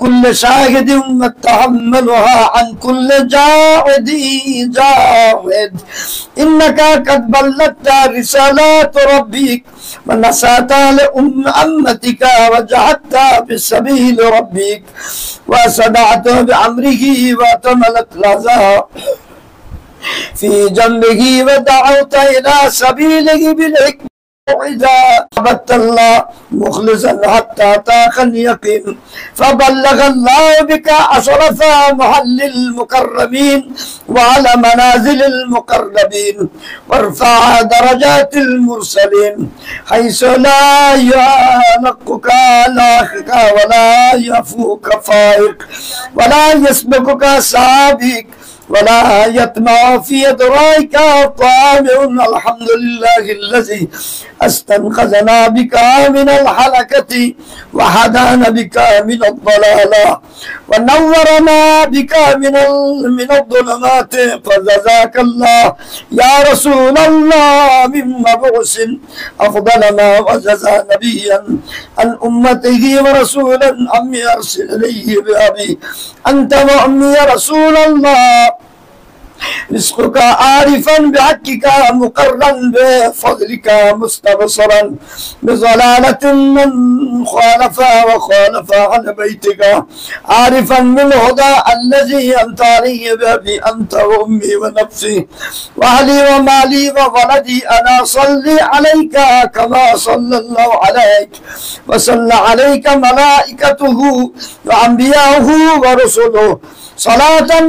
كل شاهد وتحملها عن كل جاهد جاهد إنك قد بلغت رسالات ربك ونصحت لأمتك وجاهدت بسبيل ربك وصدعت بأمره وتملت لظى في جنبه ودعوت إلى سبيله بالحكمة وإذا عبدت الله مخلصا حتى أتاك اليقين فبلغ الله بك أشرف محل المكرمين وعلى منازل المقربين وارفع درجات المرسلين حيث لا يعلقك لاحق ولا يفوق فائق ولا يسبقك سابق ولا يطمع في إدراك طامع. الحمد لله الذي استنقذنا بك من الحلقة وهدانا بك من الضلالة ونورنا بك من الظلمات فجزاك الله يا رسول الله من مبعوث أفضل ما وجزى نبيا عن أمته ورسولا أم يرسل إليه بأبي أنت وأمي يا رسول الله رزقك عارفا بحقك مقرا بفضلك مستبصرا بضلالة من خالف وخالف عن بيتك عارفا بالهدى الذي أنت عليه بأبي أنت وأمي ونفسي وأهلي ومالي وولدي أنا صلي عليك كما صلى الله عليك وصلى عليك ملائكته وأنبياؤه ورسله صلاة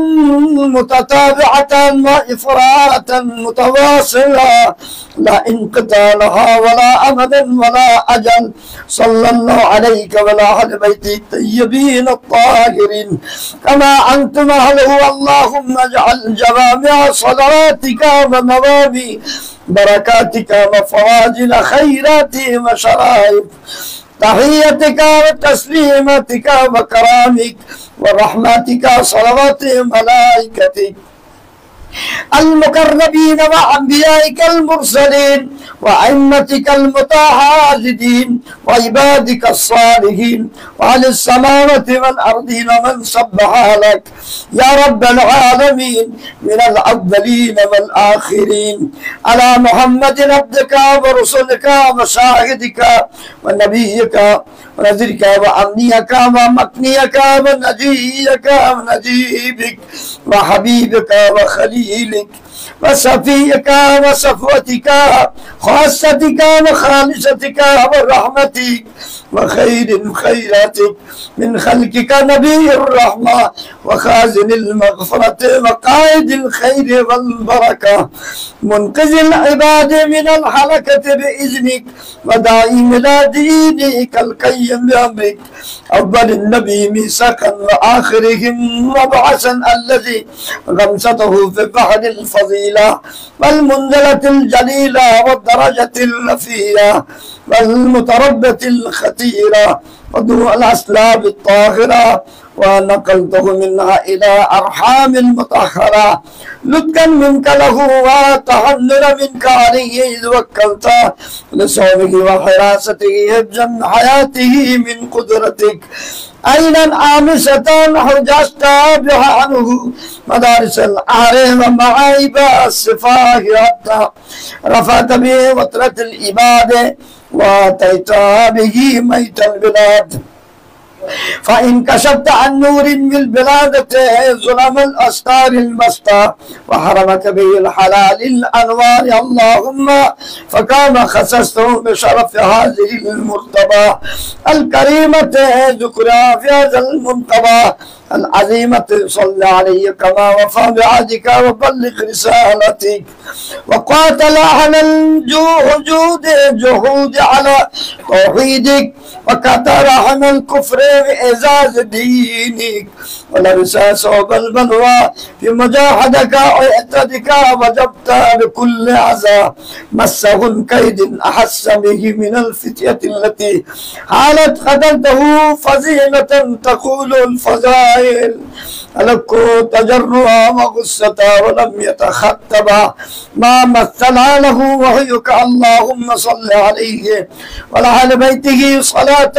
متتابعة وإفراطا متواصلة لا انقطاع لها ولا أمد ولا أجل صلى الله عليك وعلى أهل بيت الطيبين الطاهرين كما أنتم أهله. اللهم اجعل جوامع صلواتك وموامع بركاتك وفواجل خيرات وشرائف تحيتك وتسليمتك وكرامك ورحمتك صلوات ملائكتك المقربين وأنبيائك المرسلين وأئمتك المتعاهدين وعبادك الصالحين وأهل السماوات والأرضين من سبح لك يا رب العالمين من الأولين والآخرين على محمد عبدك ورسولك وشاهدك ونبيك ونذيرك وأمنيك ومكنيك ونجيك ونجيبك وحبيبك وخليلك وصفيك وصفوتك خاصتك وخالصتك ورحمتك وخير خيراتك من خلقك نبي الرحمة وخازن المغفرة وقائد الخير والبركة منقذ العباد من الحلقة بإذنك ودائم إلى دينك القيم بأمرك أول النبي ميثاقا وآخرهم مبعثا الذي غمسته في بحر الفضيلة والمنزلة الجليلة والدرجة الرفيعة والمتربة الخطيرة وضوء الأسلاب الطاهرة ونقلته منها إلى أرحام المطهرة لطفا منك له وتحننا منك عليه إذ وكلت لصومه وحراسته حفظا حياته من قدرتك أين آمسة حجزت بها عنه مدارس الأعرام ومعايب السفاه حتى رفعت به وترة الإبادة وأتيت به ميت البلاد فإن كشفت عن نور بالبلاد ظلم الأستار المسطى وحرمك به الحلال الأنوار اللهم فكما خصصته بشرف هذه المرتبة الكريمة ذكرها في هذا المنقبة العظيمة صلى عليه كما وفى بعهدك وبلغ رسالتك وقاتل على الجهود على توحيدك وكتر عن الكفر بإعزاز دينك ولبس ثوب البلوى في مجاهدك واعتدك وجبت بكل عزاء مسه كيد أحس به من الفتية التي حالت قتلته فزينة تقول الفضائل ألقوا تجرها وغصتا ولم يتخطبا ما مثل له وحيك اللهم صل عليه وعلى آل بيته صلاة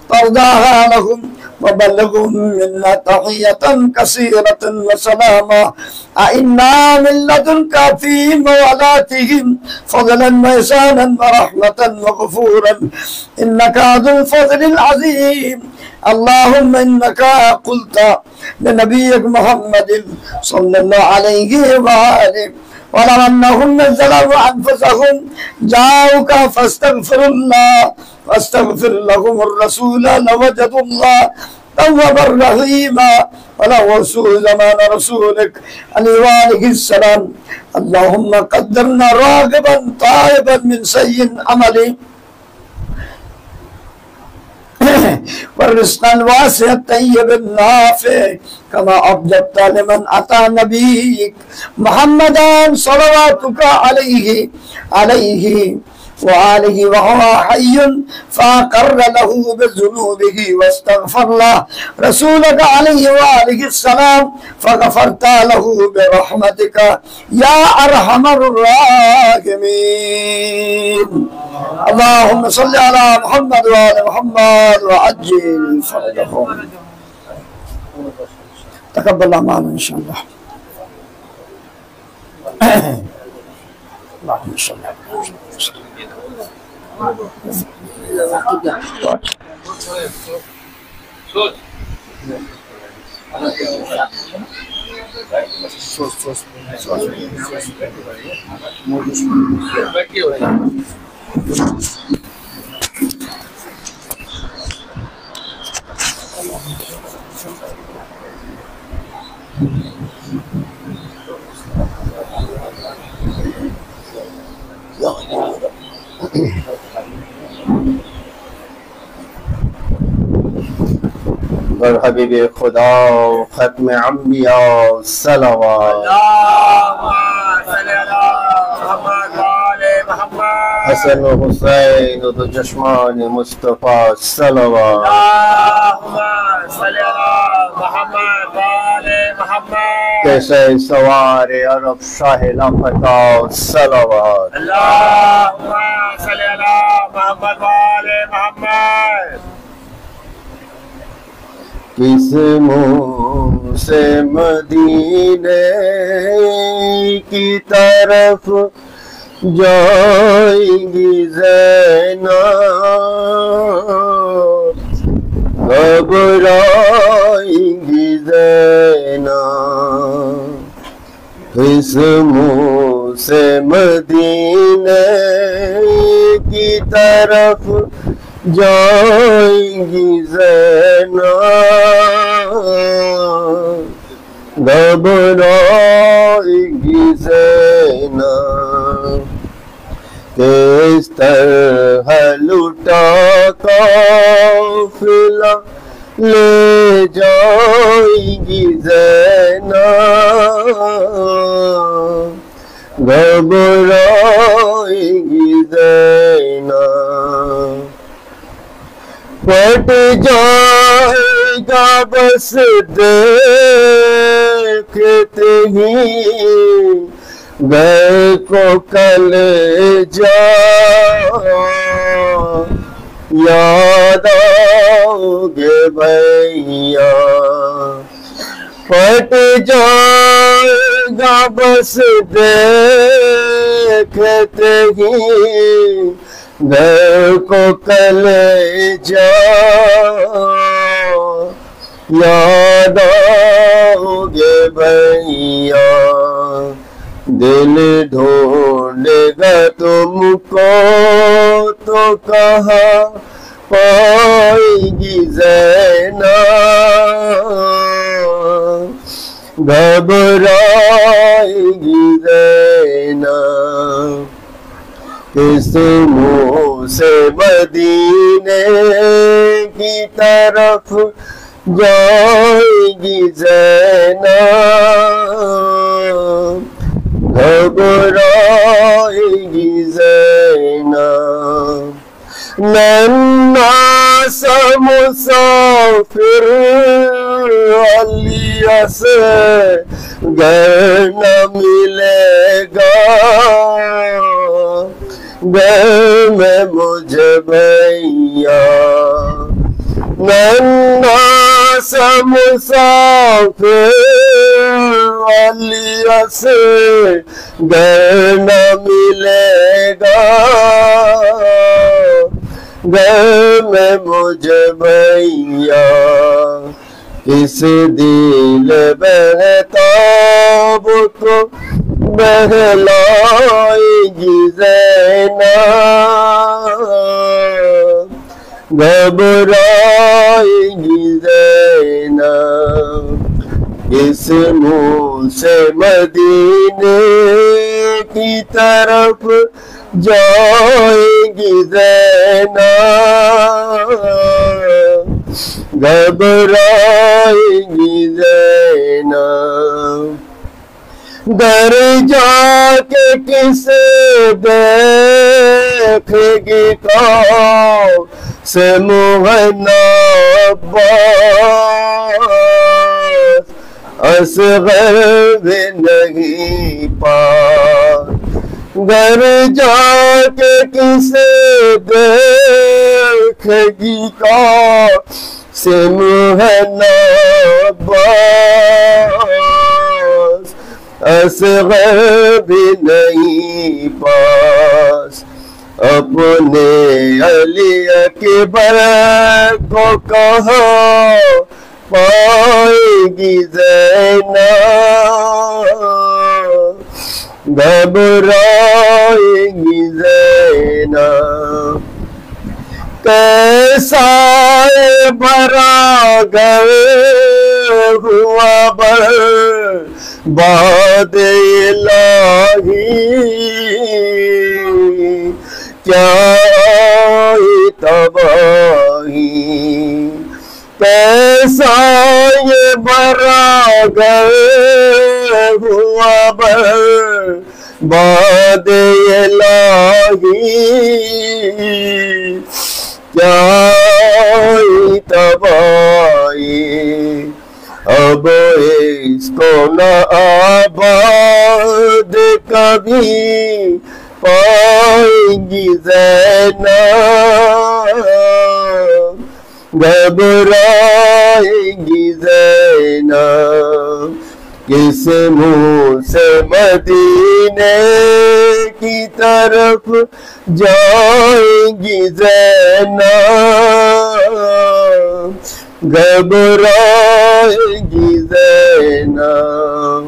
ترضاها لهم وبلغهم منا تحية كثيرة وسلاما أئنا من لدنك في مولاتهم فضلا وإحسانا ورحمة وغفورا إنك ذو الفضل العظيم اللهم إنك قلت لنبيك محمد صلى الله عليه وآله ولو أنهم نزلوا أنفسهم جاءوك فاستغفر لهم الرسول لوجدوا الله توابا رحيما ولو سوء زمان رسولك عليه السلام اللهم قدرنا راغبا طائبا من سيء عملي والرزق الواسع الطيب النافع كما أوجبت لمن أتى نبيك محمدا صلواتك عليه وآله وهو حي فأقر له بذنوبه واستغفر له رسولك عليه وآله السلام فغفرت له برحمتك يا أرحم الراحمين اللهم صل على محمد وآل محمد وعجل فرجهم تقبل أعمالنا إن شاء الله اللهم صل على बर हबीबे खुदा खत्म अंबिया सलावत हसन हुसैन तो चश्मान मुस्तफा सलावत कैसे सवारे अरब शाह लाफता सलावत किस मुँह से मदीने की तरफ जाएंगी ज़ैनब घबराएंगी ज़ैनब किस मुँह से मदीने की तरफ जाएंगी ज़ैनब घबराएंगी ज़ैनब किस तरह लुटा काफिला ले जाएंगी ज़ैनब घबराएंगी ज़ैनब फट जाएगा बस देखते ही गए को कल जा याद आओगे भैया फट जाएगा बस देखते ही घर को कलेजा याद आओगे भैया दिल ढूंढेगा तुमको तो कहाँ पाएगी ज़ैनब घबराएगी ज़ैनब किस मुँह से मदीने की तरफ जाएगी ज़ैनब घबराएगी ज़ैनब नन्ना सा मुसाफिर अलिया से घर न मिलेगा घर में मुझे भैया नन्हा सा मुसाफिर वालिया से घर न मिलेगा, घर में मुझे भैया किस दिल बेताब को बहलाएगी ज़ैनब, घबराएगी ज़ैनब, किस मुँह से मदीने की तरफ जाएगी ज़ैनब, घबराएगी ज़ैनब, घर जाके किसे देखेगी कौन से मुहन्ना अब्बास, असग़र भी नहीं पास, घर जाके किसे देखेगी कौन से मुहन्ना अब्बास, असग़र भी नहीं पास, अपने अली अकबर को कहाँ पाएगी ज़ैनब, घबराएगी ज़ैनब, कैसा भरा घर हुआ बर्बाद इलाही, क्या तबाही, कैसा ये भरा घर हुआ बर्बाद इलाही, क्या तबाही, अब इसको न आबाद कभी पाएगी ज़ैनब, घबराएगी ज़ैनब, किस मुँह से मदीने की तरफ जाएगी ज़ैनब, घबराएगी ज़ैनब,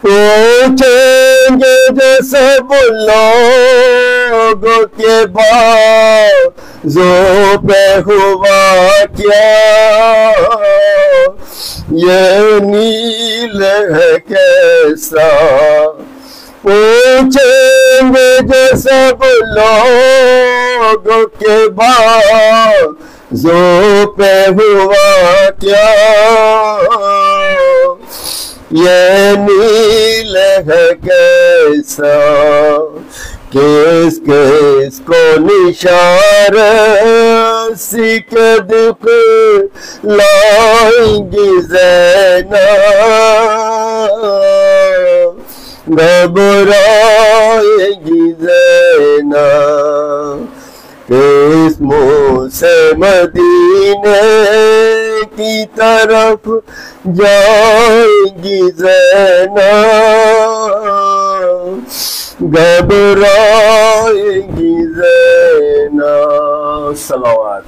पूछेंगे जो सब लोगों के बाज़ों पे हुआ क्या, ये नील है कैसा, पूछेंगे जो सब लोगों के बाज़ों पे हुआ क्या, ये नील है कैसा, किस किस को निशार सिक दुख लाएंगी ज़ैनब, घबराएगी ज़ैनब, किस मुँह से मदीने की तरफ जाएगी ज़ैनब, घबराएगी ज़ैनब। सलावत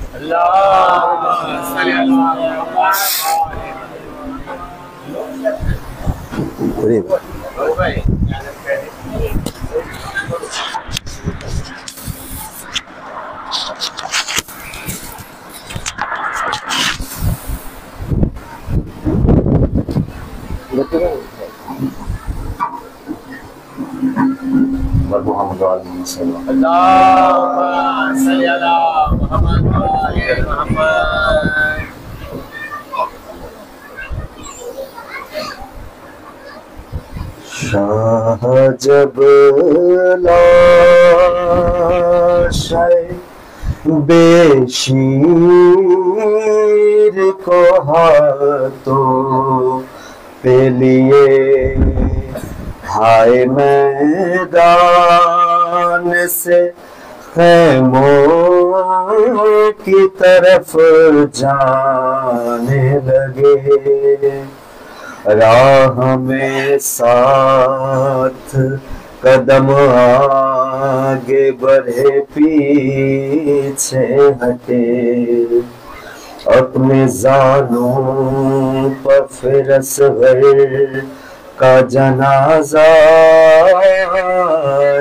शाह जब लाशे बेशीर को हाथों पे लिए हाय मैदान से खैमों की तरफ जाने लगे। राह में साथ कदम आगे बढ़े पीछे हटे, अपने जानों पर फिर असग़र का जनाजा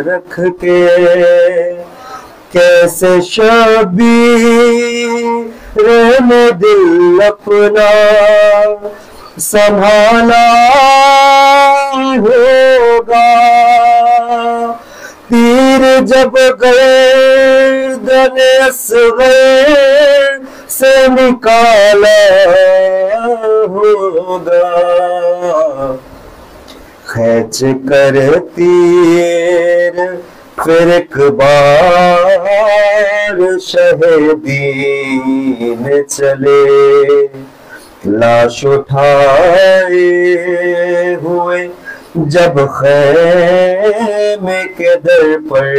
रख के, कैसे शबीर ने दिल अपना संभाला होगा। तीर जब गर्दन असग़र से निकाला होगा, खींच कर तीर फिर एक बार शहीदीन चले। लाश उठाए हुए जब ख़ैमे के दर पर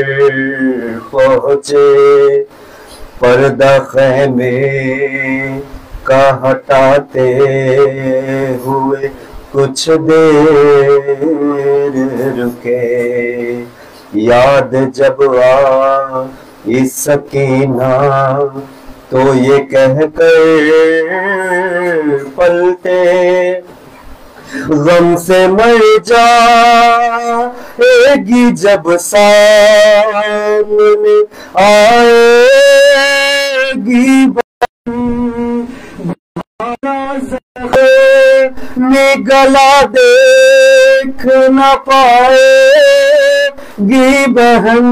पहुँचे, पर्दा ख़ैमे का हटाते हुए कुछ देर रुके। याद जब इस सकीना तो ये कहकर पलटे, गम से मर जाएगी जब सामने आएगी गला देख न पाएगी बहन।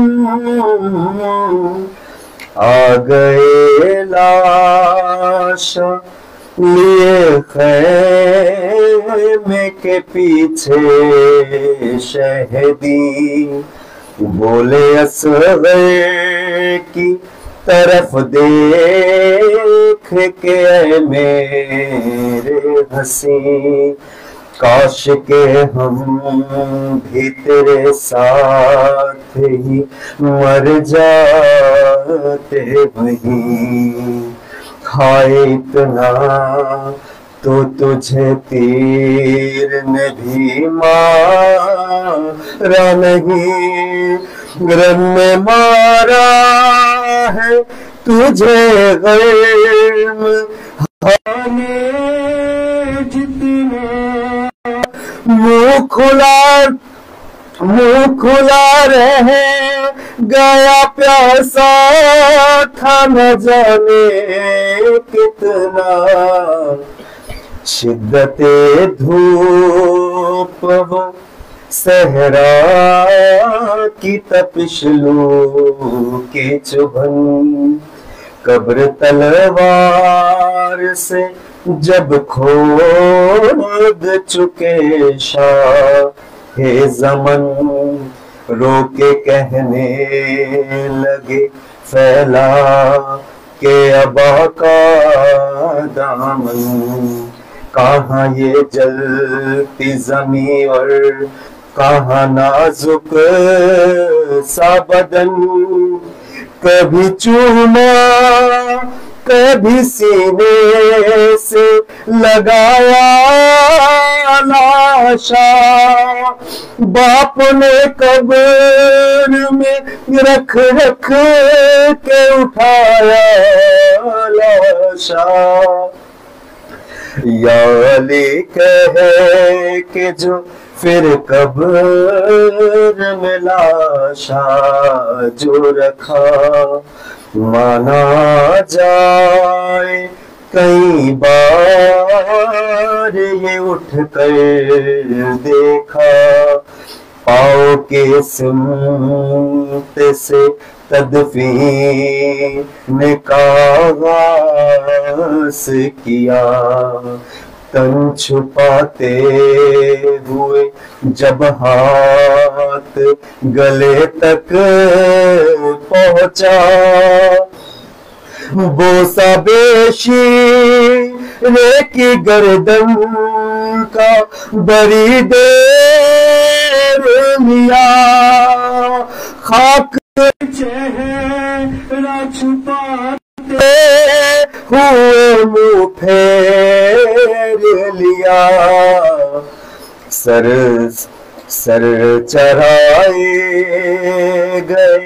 आ गए लाश लिए ख़ैमे के पीछे शहीदी, बोले असग़र की तरफ देख के मेरे हंसी, काश के हम भी तेरे साथ ही मर जाते वहीं। खाए इतना तो तुझे तीर ने भी मारा नहीं, रन में मारा है तुझे ग़म हाने जितने। मुँह खुला रहे गया प्यासा था न जाने कितना, शिद्दते धूप वो सहरा की तपिश लू की चुभन, कब्र तलवार से जब खोद चुके शाहे ज़मन, रोके कहने लगे फैला के अबा का दामन। कहाँ ये जलती ज़मीं और कहाँ नाजुक सा बदन, कभी चूमा कभी सीने से लगाया लाशा, बाप ने कब्र में रख रख के उठाया लाशा। या अली कहे कि जो फिर कब्र में लाशा जो रखा, माना जाए कई बार ये उठ कर देखा, पाँव के सिमत से तदफीन का आगाज़ किया। तन छुपाते हुए जब हाथ गले तक पहुंचा, बोसा बेशीरे की गर्दन का बड़ी देर लिया, खाक चेहरा छुपाते हुए मुँह फेर लिया, सर चराए गए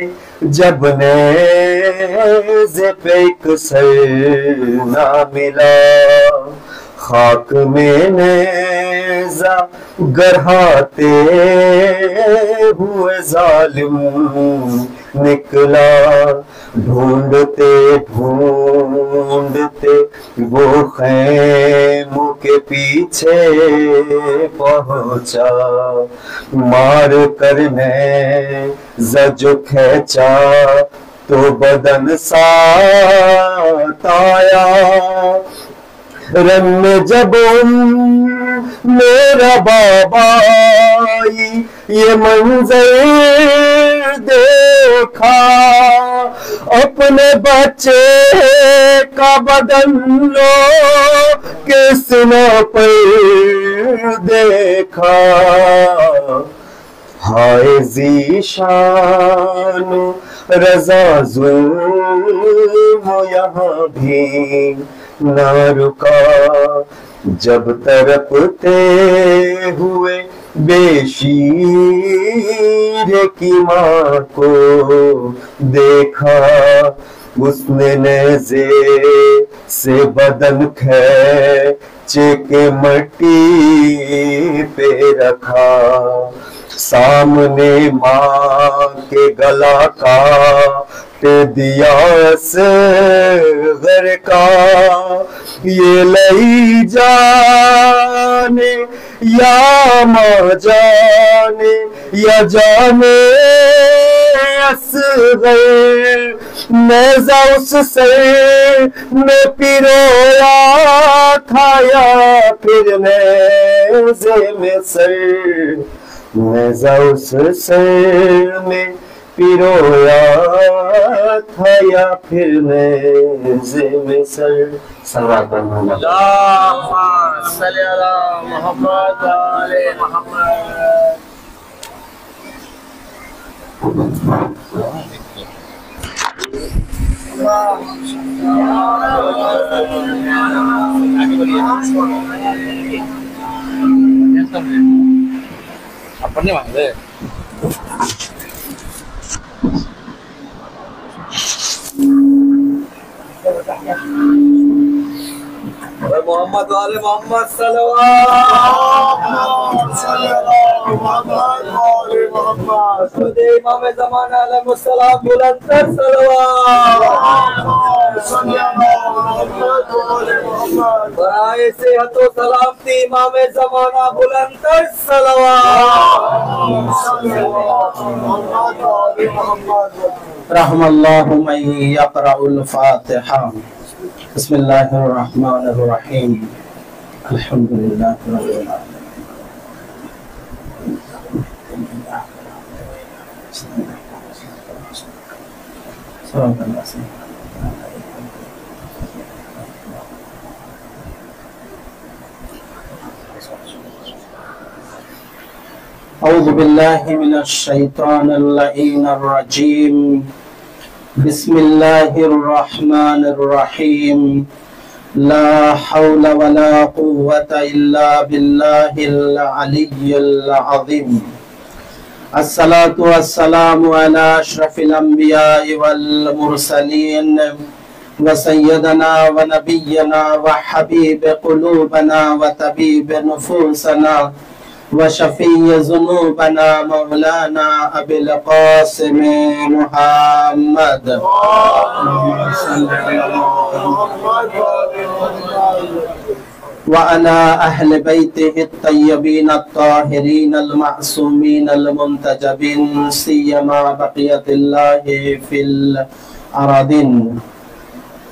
जब नेज़े पे एक सर ना मिला, खाक में नेज़ा गढ़ाते हुए जालिम निकला, ढूंढते ढूंढते वो खैमों के पीछे पहुंचा, मार करने जो खींचा तो बदन साथ आया, रन में जब मेरा बाबा ये मंजर देखा, अपने बच्चे का बदन लो के सीना पर देखा, हाय ज़ीशान रज़ा ज़ुल्म यहाँ भी न रुका, जब तड़पते हुए बेशीर की माँ को देखा, उसने नेज़े से बदन खींच के मट्टी पे रखा, सामने माँ के गला काट दिया असग़र का, ये लई जाने या माँ जाने या जाने असग़र, नेज़ा उस सर में पिरोया था या फिर नेज़े में सर, नेज़ा उस सर में पिरोया था या फिर नेज़े में सर। सल्लल्लाहु अलैहि अपने मांगे मोहम्मद वाले मोहम्मद सल्लल्लाहु इमाम ज़माना अलैहिस्सलाम बुलंद सल्लल्लाहु बराए सेहत व सलामती इमाम ज़माना बुलंद सल्लल्लाहु रहमल्लाहु मन यक़रउल फ़ातिहा। बिस्मिल्लाहिर्रहमानिर्रहीम। अल्हम्दुलिल्लाहि रब्बिल आलमीन। औज़ु बिल्लाहि मिनश शैतानिर लईनिर रजीम। बिस्मिल्लाहिर्रहमानिर्रहीम। ला हौला वला कुव्वता इल्ला बिल्लाहिल अलिय्यिल अज़ीम। अस्सलातु वस्सलामु अला अशरफिल अंबिया'i वल मुरसलीन व सय्यदना व नबिय्यना व हबीब क़ुलूबना व तबीब नुफूसना व शफ़ीअ ज़ुनूबना मौलाना अबिल क़ासिम मुहम्मद व अला अहल बैतिहि अत्तय्यबीन अत्ताहिरीन अल-मअसूमीन अल-मुंतजबीन सियमा बक़ियतिल्लाहि फिल अरादीन।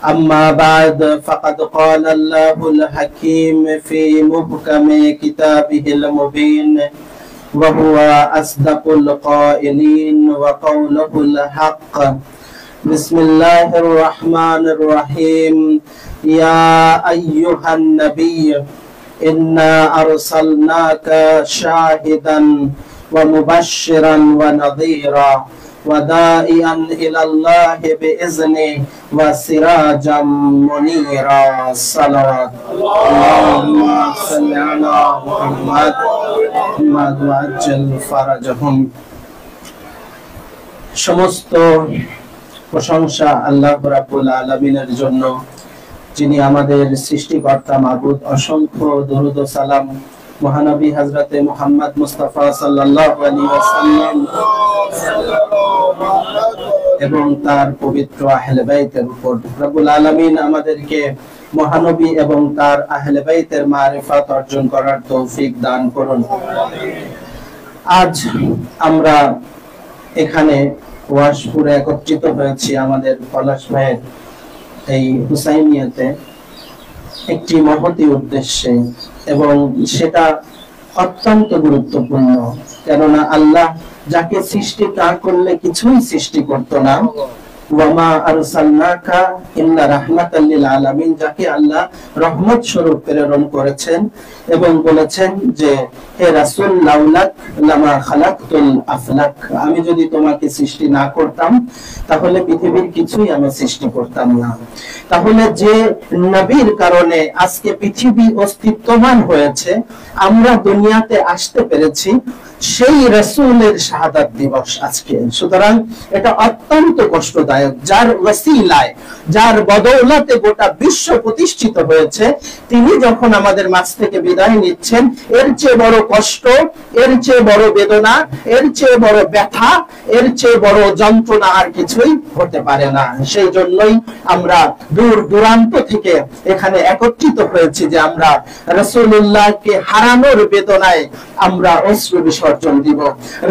अम्मा बाद फ़क़द क़ाल अल्लाहुल हकीम फ़ी मुहकमि किताबिहिल मुबीन व हुवा अस्दक़ुल क़ाइलीन व क़ौलुहुल हक़्क़। बिस्मिल्लाहिर रहमानिर रहीम। या अय्युहन नबी इन्ना अरसलनाका शाहिदन व मुबश्शिरन व नज़ीरा ودائعا إلى الله بإذنه وسراجا منيرا صلوات اللهم صل على محمد وعجل فرجهم। সমস্ত প্রশংসা আল্লাহ রাব্বুল আলামিনের জন্য, যিনি আমাদের সৃষ্টিকর্তা মাবুদ। অসংখ্য দরুদ ও সালাম মহানবী হযরতে মুহাম্মদ মুস্তাফা সাল্লাল্লাহু আলাইহি ওয়াসাল্লাম এবং তার পবিত্র আহলে বাইতের উপর। রব্বুল আলামিন আমাদেরকে মহানবী এবং তার আহলে বাইতের মারিফাত অর্জন করার তৌফিক দান করুন। আজ আমরা এখানে ওয়াশপুরে একত্রিত হয়েছি আমাদের পলাশ ভাইয়ের এই হুসাইনিয়াতে একটি মহতি উদ্দেশ্যে, এবং সেটা অত্যন্ত গুরুত্বপূর্ণ। কেননা আল্লাহ যাকে সৃষ্টি না করলে কিছুই সৃষ্টি করতো না। ওয়ামা আরসালনাকা ইল্লা রাহমাতাল লিল আলামিন, যাকে আল্লাহ রহমত স্বরূপ প্রেরণ করেছেন এবং বলেছেন যে হে রাসূল লাউলাক লামা খালাকতুল আফলাক, আমি যদি তোমাকে সৃষ্টি না করতাম তাহলে পৃথিবীর কিছুই আমি সৃষ্টি করতাম না। তাহলে যে নবীর কারণে আজকে পৃথিবী অস্তিত্ববান হয়েছে, আমরা দুনিয়াতে আসতে পেরেছি, সেই রাসূলের শাহাদাত দিবস আজকে। সুতরাং এটা অত্যন্ত কষ্টদায়ক। যার ওসিলায়, যার বদৌলতে গোটা বিশ্ব প্রতিষ্ঠিত হয়েছে, তিনি যখন আমাদের মাঝ থেকে বিদায় নিচ্ছেন, এর চেয়ে বড় কষ্ট, এর চেয়ে বড় বেদনা, এর চেয়ে বড় ব্যথা, এর চেয়ে বড় যন্ত্রণা আর কিছুই হতে পারে না। সেই জন্যই আমরা দূর দূরান্ত থেকে এখানে একত্রিত হয়েছি যে আমরা রাসূলুল্লাহকে হারানোর বেদনায় আমরা অশ্রু বিসর্জন দিব।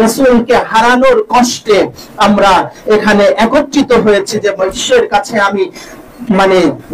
রাসূলকে হারানোর কষ্টে আমরা এখানে একত্রিত হয়েছি যে বিশ্বের কাছে আমি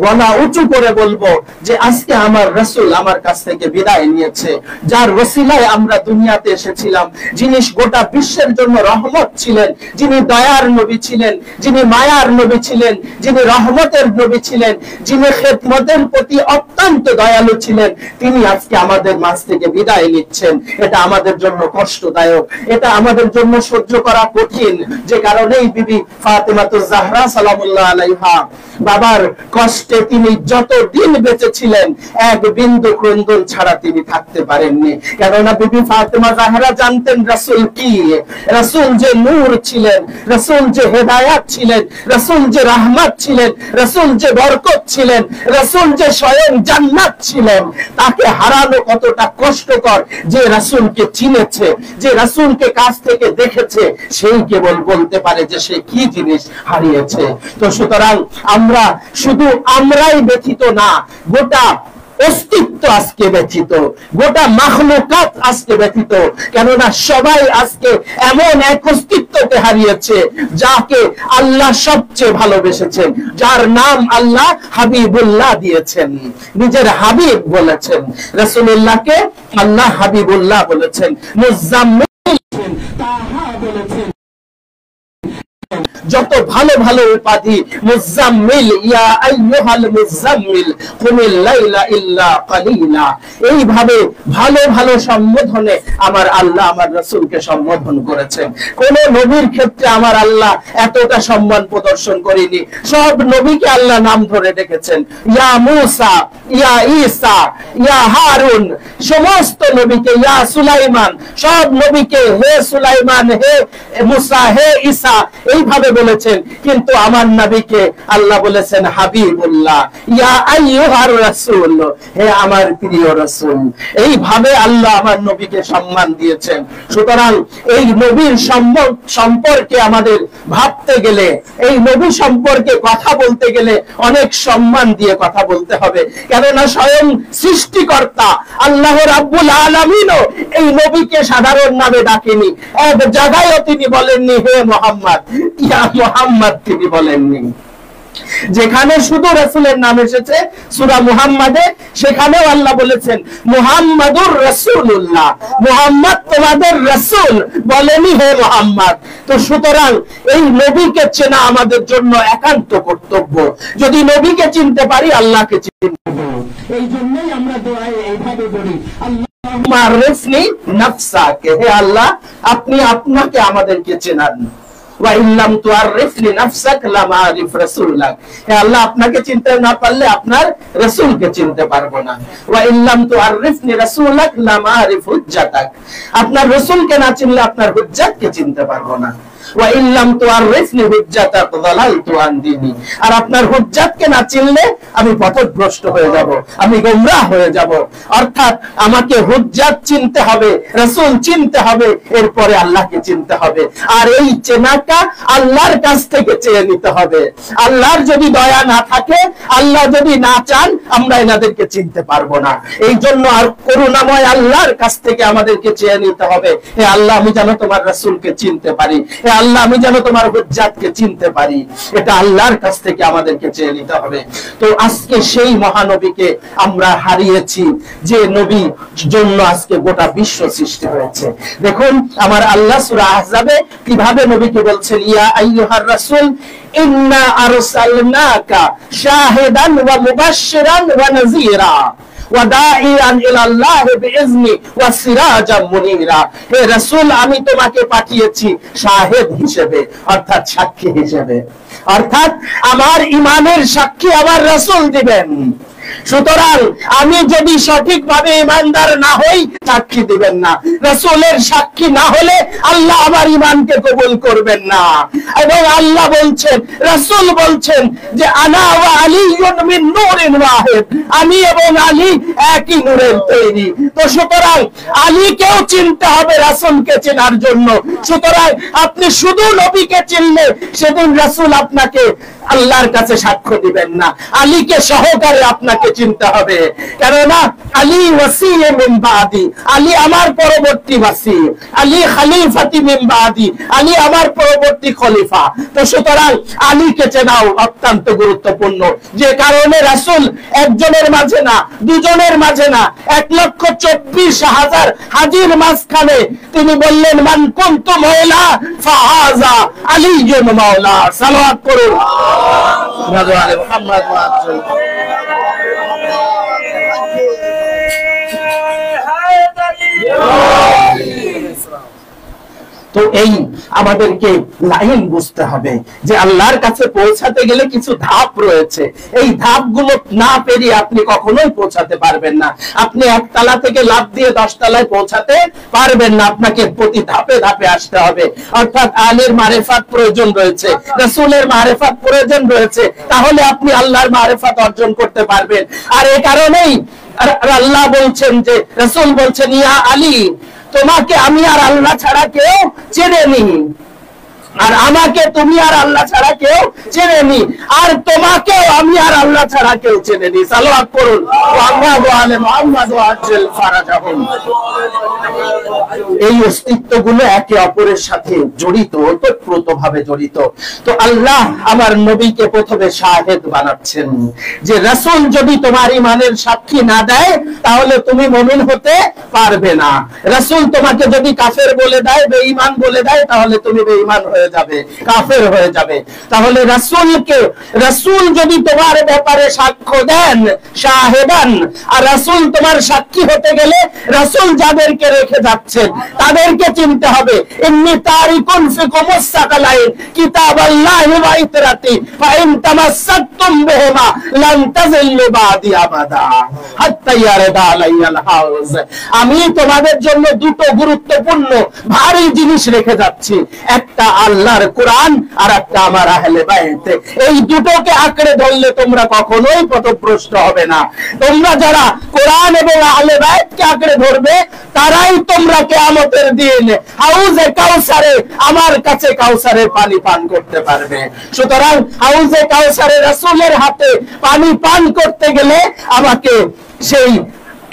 গলা উঁচু করে বলবো যে আজকে আমার রাসূল আমার কাছ থেকে বিদায় নিয়েছে, যার ওসিলায় আমরা দুনিয়াতে এসেছিলাম, যিনি গোটা বিশ্বের জন্য রহমত ছিলেন, যিনি দয়ার নবী ছিলেন, যিনি মায়ার নবী ছিলেন, যিনি রহমতের নবী ছিলেন, যিনি খেদমতের প্রতি অত্যন্ত দয়ালু ছিলেন, তিনি আজকে আমাদের মাঝ থেকে বিদায় নিচ্ছেন। এটা আমাদের জন্য কষ্টদায়ক, এটা আমাদের জন্য সহ্য করা কঠিন। যে কারণেই বিবি ফাতেমাতুজ জাহরা সালামুল্লাহ আলাইহা বাবার কষ্টে তিনি যতদিন বেঁচে ছিলেন এক বিন্দু ক্রন্দন ছাড়া তিনি থাকতে পারেননি। কেননা বিবি ফাতেমা জাহরা জানতেন রাসূল কি, রাসূল যে নূর ছিলেন, রাসূল যে হেদায়েত ছিলেন, রাসূল যে রহমত ছিলেন, রাসূল যে বরকত ছিলেন, রাসূল যে স্বয়ং জান্নাত ছিলেন। তাকে হারানো কতটা কষ্টকর, যে রাসূলকে চিনেছে, যে রাসূলকে কাছ থেকে দেখেছে, সেই কেবল বলতে পারে যে সে কি জিনিস হারিয়েছে। তো সুতরাং আমরা শুধু আমরাই ব্যথিত না, গোটা অস্তিত্ব আজকে ব্যথিত, গোটা মাখলুকাত আজকে ব্যথিত। কেননা সবাই আজকে এমন এক অস্তিত্বকে হারিয়েছে যাকে আল্লাহ সবচেয়ে ভালোবেসেছেন, যার নাম আল্লাহ হাবিবুল্লাহ দিয়েছেন, নিজের হাবিব বলেছেন। রাসূলুল্লাহকে আল্লাহ হাবিবুল্লাহ বলেছেন, মুজাম্মিল তাহা বলেছেন। যত ভালো ভালো উপাধি, মুজাম্মিল, ইয়া আইয়ুহাল মুজাম্মিল কুমিল লাইলা ইল্লা কালিলা, এইভাবে ভালো ভালো সম্বোধনে আমার আল্লাহ আমার রাসূলকে সম্বোধন করেছেন। কোন নবীর ক্ষেত্রে আমার আল্লাহ এতটা সম্মান প্রদর্শন করেনি। সব নবীকে আল্লাহ নাম ধরে ডেকেছেন, ইয়া মূসা, ইয়া ঈসা, ইয়া হারুন, সমস্ত নবীকে, ইয়া সুলাইমান, সব নবীকে হে সুলাইমান, হে মূসা, হে ঈসা, এইভাবে বলেছেন। কিন্তু আমার নবীকে আল্লাহ বলেছেন হাবিবুল্লাহ, ইয়া আইয়ুহার রাসূল, হে আমার প্রিয় রাসূল। এইভাবে আল্লাহ আমার নবীকে সম্মান দিয়েছেন। সুতরাং এই নবীর সম্পর্কে আমাদের ভাবতে গেলে, এই নবী সম্পর্কে কথা বলতে গেলে অনেক সম্মান দিয়ে কথা বলতে হবে। কেননা স্বয়ং সৃষ্টিকর্তা আল্লাহ রাব্বুল আলামিনও এই নবীকে সাধারণ নামে ডাকেনি। এক জায়গায়ও তিনি বলেননি হে মুহাম্মদ, ইয়া মুহাম্মদ তিনি বলেননি। যেখানে শুধু রাসূলের নাম এসেছে সূরা মুহাম্মাদে, সেখানেও আল্লাহ বলেছেন মুহাম্মাদুর রাসূলুল্লাহ, মুহাম্মদ তোমাদের রাসূল, বলেনি হে মুহাম্মদ। তো সুতরাং এই নবীকে চেনা আমাদের জন্য একান্ত কর্তব্য। যদি নবীকে চিনতে পারি, আল্লাহকে চিনতে পারি। এই জন্যই আমরা দোয়ায় এইভাবে বলি, আল্লাহুম্মা আরিফনি নাফসাকে, হে আল্লাহ আপনি আপনাকে আমাদেরকে চেনান। ওয়া ইল্লাম তুআরিফনি নাফসাক লা মাআরিফ রাসূলাক। হে আল্লাহ, আপনাকে চিনতে না পারলে আপনার রাসূলকে চিনতে পারবো না। ওয়া ইল্লাম তুআরিফনি রাসূলাক লা মাআরিফ হুজ্জাতাক। আপনার রাসূলকে না চিনলে আপনার হুজ্জাতকে চিনতে পারবো না। ওয়া ইল্লাম তুআরিফনি হুজ্জাতাক যালালতু আন দীনি। আর আপনার হুজ্জাতকে না চিনলে আমি পথভ্রষ্ট হয়ে যাব, আমি গোমরাহ হয়ে যাব। অর্থাৎ আমাকে হুজ্জাত চিনতে হবে, রাসূল চিনতে হবে, এরপরে আল্লাহকে চিনতে হবে। আর এই চেনাটা আল্লাহর কাছ থেকে চেয়ে নিতে হবে। আল্লাহর যদি দয়া না থাকে, আল্লাহ যদি না চান, আমরা এনাদেরকে চিনতে পারবো না। এই জন্য আর করুণাময় আল্লাহর কাছ থেকে আমাদেরকে চেয়ে নিতে হবে, হে আল্লাহ, আমি যেন তোমার রাসূলকে চিনতে পারি, হে আল্লাহ, আমি যেন তোমার হুজ্জাতকে চিনতে পারি। এটা আল্লাহর কাছ থেকে আমাদেরকে চেয়ে নিতে হবে। তো আজকে সেই মহানবীকে আমরা হারিয়েছি, যে নবী জন্য আজকে গোটা বিশ্ব সৃষ্টি হয়েছে। দেখুন আমার আল্লাহ সূরা আহজাবে কিভাবে নবীকে বলছেন, ইয়া আইয়ুহার রাসূল ইন্না আরসালনাকা শাহিদান ওয়া মুবাশশিরান ওয়া নাযীরা ওয়া দাঈয়ান ইলাল্লাহি বিইজনি ওয়া সিরাজাম মুনীরা। হে রাসূল, আমি তোমাকে পাঠিয়েছি শাহিদ হিসেবে, অর্থাৎ সাক্ষী হিসেবে। অর্থাৎ আমার ঈমানের সাক্ষী আমার রাসূল দিবেন। সুতরাং আমি যদি সঠিকভাবে ঈমানদার না হই, সাক্ষী দিবেন না। রাসূলের সাক্ষী না হলে আল্লাহ আমার ঈমানকে কবুল করবেন না। এবং আল্লাহ বলছেন, রাসূল বলছেন যে আনা ওয়া আলীউন মিন নূরিন ওয়াহিদ, আমি এবং আলী একই নূরের তৈরি। তো সুতরাং আলীকেও চিনতে হবে রাসূলকে চেনার জন্য। সুতরাং আপনি শুধু নবীকে চিনলে সেদিন রাসূল আপনাকে আল্লাহর কাছে সাক্ষ্য দিবেন না, আলীকে সহকারে আপনাকে চিনতে হবে। কেননা আলী ওয়াসি মিন বাদি, আলী আমার পরবর্তী ওয়াসি, আলী খলিফাতি মিন বাদি, আলী আমার পরবর্তী খলিফা। তো সুতরাং আলীকে চেনাও অত্যন্ত গুরুত্বপূর্ণ। যে কারণে রাসূল একজনের মাঝে না, দুজনের মাঝে না, 1,24,000 হাজীর মাঝখানে তিনি বললেন, মান কুনতু মাওলা ফাহাযা আলীউন মাওলা। সালাওয়াত করুন মুহাম্মদ ওয়া তো এই আমাদেরকে লাইন বুঝতে হবে যে আল্লাহর কাছে পৌঁছাতে গেলে কিছু ধাপ রয়েছে। এই ধাপগুলো না পেরিয়ে আপনি কখনোই পৌঁছাতে পারবেন না। আপনি একতলা থেকে লাফ দিয়ে 10 তলায় পৌঁছাতে পারবেন না। আপনাকে প্রতি ধাপে ধাপে আসতে হবে। অর্থাৎ আলের মারিফাত প্রয়োজন রয়েছে, রাসূলের মারিফাত প্রয়োজন রয়েছে, তাহলে আপনি আল্লাহর মারিফাত অর্জন করতে পারবেন। আর এই কারণেই আল্লাহ বলছেন, যে রাসূল বলছেন, ইয়া আলী, তোমাকে আমি আর আল্লাহ ছাড়া কেউ চেনেনি, আর আমাকে তুমি আর আল্লাহ ছাড়া কেউ চেনেনি, আর তোমাকেও আমি আর আল্লাহ ছাড়া কেউ চেনেনি। সালাওয়াত করুন মুহাম্মদ ওয়া আজ্জিল ফারাজাহুম। এই অস্তিত্বগুলো একে অপরের সাথে জড়িত, ওতপ্রোতভাবে জড়িত। তো আল্লাহ আমার নবীকে প্রথমে শাহিদ বানাচ্ছেন, যে রাসূল যদি তোমার ঈমানের সাক্ষী না দেয় তাহলে তুমি মুমিন হতে পারবে না। রাসূল তোমাকে যদি কাফের বলে দেয়, বেঈমান বলে দেয়, তাহলে তুমি বেঈমান হয়ে যাবে, কাফের হয়ে যাবে। তাহলে রাসূল যদি তোমার ব্যাপারে সাক্ষ্য দেন, শাহিদান, আর রাসূল তোমার সাক্ষী হতে গেলে রাসূল যাদেরকে রেখে যাচ্ছেন তাদেরকে চিনতে হবে। ইন্নী তারিকুন ফিকুমুস সাকালাইন কিতাবাল্লাহি ওয়া ইতরাতি ফাইন তামাসসাকতুম বিহিমা লান তাযিল্লু বাদি আবাদা হাত্তা ইয়ারদা আলাইয়াল হাউজ। আমি তোমাদের জন্য দুটো গুরুত্বপূর্ণ ভারী জিনিস রেখে যাচ্ছি, একটা আল্লাহর কোরআন আর একটা আমার আহলে বাইত। এই দুটোকে আঁকড়ে ধরলে তোমরা কখনোই পথভ্রষ্ট হবে না। তোমরা যারা কোরআন এবং আহলে বাইতকে আঁকড়ে ধরবে তারাই তোমরা কিয়ামতের দিন হাউজে কাউসারে আমার কাছে কাউসারের পানি পান করতে পারবে। সুতরাং হাউজে কাউসারে রাসূলের হাতে পানি পান করতে গেলে আমাকে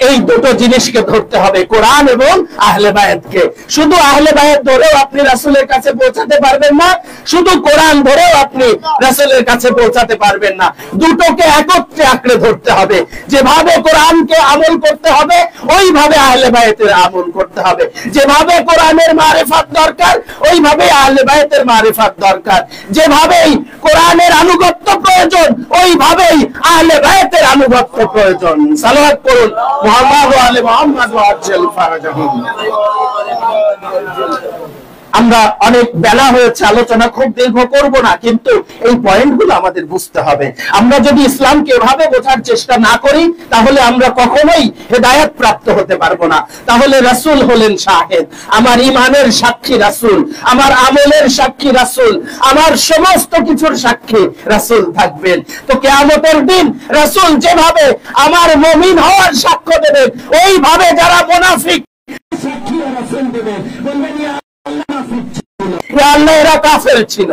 এই দুটো জিনিসকে ধরতে হবে, কোরআন এবং আহলে বায়াতকে। শুধু আহলে বায়াত ধরেও আপনি রাসূলের কাছে পৌঁছাতে পারবেন না, শুধু কোরআন ধরেও আপনি রাসূলের কাছে পৌঁছাতে পারবেন না। দুটোকে একত্রে আঁকড়ে ধরতে হবে। যেভাবে কোরআনকে আমল করতে হবে ওইভাবে আহলে বায়াতের আমল করতে হবে। যেভাবে কোরআনের মারিফাত দরকার ওইভাবে আহলে বায়াতের মারিফাত দরকার। যেভাবেই কোরআনের আনুগত্য প্রয়োজন ওইভাবেই আহলে বায়াতের আনুগত্য প্রয়োজন। সালাওয়াত করুন মুহাম্মদ ওয়া আলি মুহাম্মদ ওয়া আজ্জিল ফারাজাহুম। আমরা অনেক বেলা হয়েছে, আলোচনা খুব দীর্ঘ করব না, কিন্তু এই পয়েন্টগুলো আমাদের বুঝতে হবে। আমরা যদি ইসলামকে এভাবে বোঝার চেষ্টা না করি তাহলে আমরা কখনোই হেদায়েত প্রাপ্ত হতে পারবো না। তাহলে রাসূল হলেন শাহেদ, আমার ঈমানের সাক্ষী রাসূল, আমার আমলের সাক্ষী রাসূল, আমার সমস্ত কিছুর সাক্ষী রাসূল থাকবেন। তো কিয়ামতের দিন রাসূল যেভাবে আমার মুমিন হওয়ার সাক্ষ্য দেবেন, ওইভাবে যারা মুনাফিক সাক্ষী রাসূল দেবেন, বলবেন ইয়া আল্লাহ এরা কাফের ছিল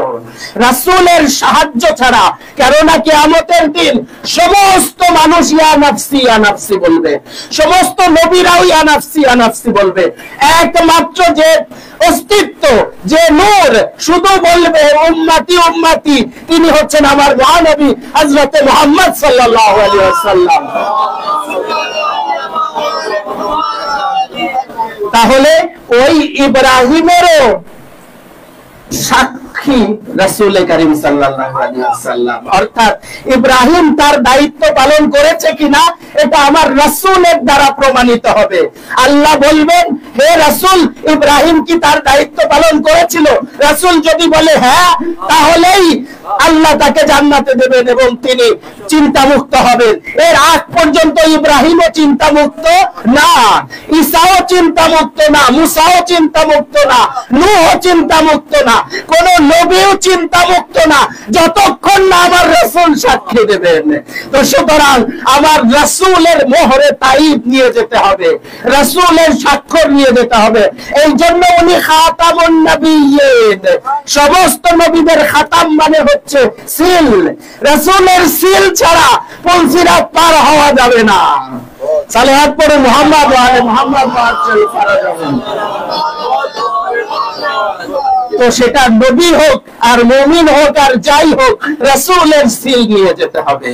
রাসূলের সাহায্য ছাড়া। কেননা কিয়ামতের দিন সমস্ত মানুষ ইয়া নাফসি ইয়া নাফসি বলবে, সমস্ত নবীরাও ইয়া নাফসি ইয়া নাফসি বলবে। একমাত্র যে অস্তিত্ব, যে নূর শুধু বলবে উম্মতি উম্মতি, তিনি হচ্ছেন আমার মহানবী হযরত মুহাম্মদ সাল্লাল্লাহু আলাইহি ওয়াসাল্লাম। তাহলে ওই ইব্রাহিমেরও সাক্ষী রাসূল করিম সাল্লাল্লাহু আলাইহি ওয়াসাল্লাম। অর্থাৎ ইব্রাহিম তার দায়িত্ব পালন করেছে কিনা এটা আমার রাসূলের দ্বারা প্রমাণিত হবে। আল্লাহ বলবেন, হে রাসূল, ইব্রাহিম কি তার দায়িত্ব পালন করেছিল? রাসূল যদি বলে হ্যাঁ, তাহলেই আল্লাহ তাকে জান্নাতে দেবেন এবং তিনি চিন্তামুক্ত হবেন। এর আগ পর্যন্ত ইব্রাহিমও চিন্তামুক্ত না, ঈসাও চিন্তামুক্ত না, মুসাও চিন্তামুক্ত না, নূহও চিন্তামুক্ত না, কোন নবীও চিন্তামুক্ত না, যতক্ষণ না আমার রাসূল সাক্ষী দেবেন। তো সুতরাং আমার রাসূলের মোহরে তাইব নিয়ে যেতে হবে, রাসূলের স্বাক্ষর নিয়ে যেতে হবে। এই জন্য উনি খাতামুন নবিয়্যিন, সমস্ত নবীদের খাতাম মানে হচ্ছে সিল। রাসূলের সিল ছাড়া পুলসিরাত পার হওয়া যাবে না। সালাত পড়ে মুহাম্মদ ওয়া আলে মুহাম্মদ পারা যাবে। তো সেটা নবী হোক আর মুমিন হোক আর যাই হোক, রাসূলের সিল নিয়ে যেতে হবে।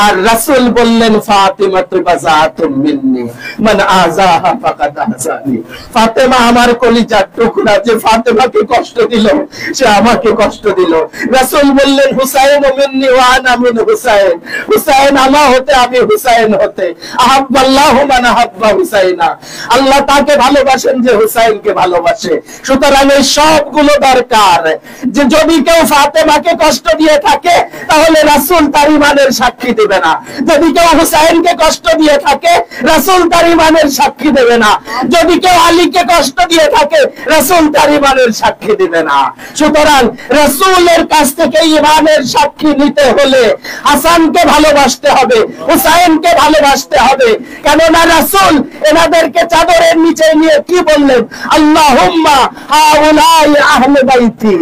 আর রাসূল বললেন, ফাতিমাতু বাযাতুম মিন্নি মান আযাহা ফাকাদ আযানি। ফাতেমা আমার কলিজার টুকরা, যে ফাতেমাকে কষ্ট দিল সে আমাকে কষ্ট দিল। রাসূল বললেন, হুসাইন মিন্নি ওয়া আনা মিন হুসাইন, হুসাইন আমার হতে আমি হুসাইন হতে। আহাব্বাল্লাহু মান আহাব্বা হুসাইনা, আল্লাহ তাকে ভালোবাসেন যে হুসাইনকে ভালোবাসে। সুতরাং এই সবগুলো দরকার। যে যদি কেউ ফাতেমাকে কষ্ট দিয়ে থাকে তাহলে রাসূল তার ঈমানের সাক্ষী দেবে না। যদি কেউ হুসাইনকে কষ্ট দিয়ে থাকে রাসূল তার ঈমানের সাক্ষী দেবে না। যদি কেউ আলীকে কষ্ট দিয়ে থাকে রাসূল তার ঈমানের সাক্ষী দেবে না। সুতরাং রাসূলের কাছ থেকে ঈমানের সাক্ষী নিতে হলে হাসানকে ভালোবাসতে হবে, হুসাইনকে ভালোবাসতে হবে। কেননা রাসূল এনাদেরকে চাদরের নিচে নিয়ে কি বললেন? আল্লাহুম্মা হাউলাই আহলে বাইতি,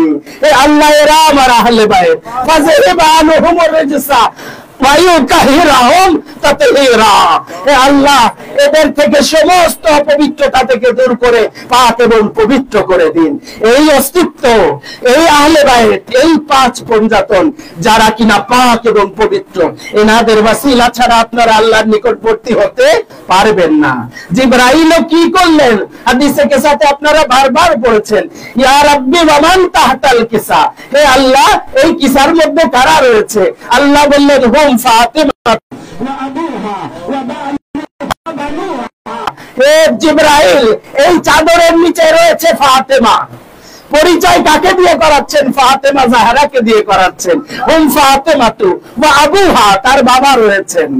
এ আল্লাহ এরা আমার আহলে বাইত, ফাযহিব আনহুমুর রিজসা আল্লাহ এদের থেকে সমস্ত অপবিত্রতা থেকে দূর করে পাক এবং পবিত্র করে দিন। এই অস্তিত্ব, এই আহলে বাইত, এই পাঁচ পঞ্জাতন যারা কিনা পাক এবং পবিত্র, এনাদের ওয়াসিলা ছাড়া আপনারা আল্লাহর নিকটবর্তী হতে পারবেন না। জিবরাইলও কি করলেন? হাদিসে কেসাতে আপনারা বারবার পড়েছেন, ইয়া রাব্বি ওয়া মান তাহতাল কিসা, হে আল্লাহ এই কিসার মধ্যে কারা রয়েছে? আল্লাহ বললেন, হুম ফাতিমা ওয়া আবুহা ওয়া বানুহা। হে জিবরাইল, এই চাদরের নিচে রয়েছে ফাতেমা। পরিচয় কাকে দিয়ে করাচ্ছেন? ফাতেমা জাহরাকে দিয়ে করাচ্ছেন। হুম ফাতেমাতু ওয়া আবুহা, তার বাবা রয়েছেন,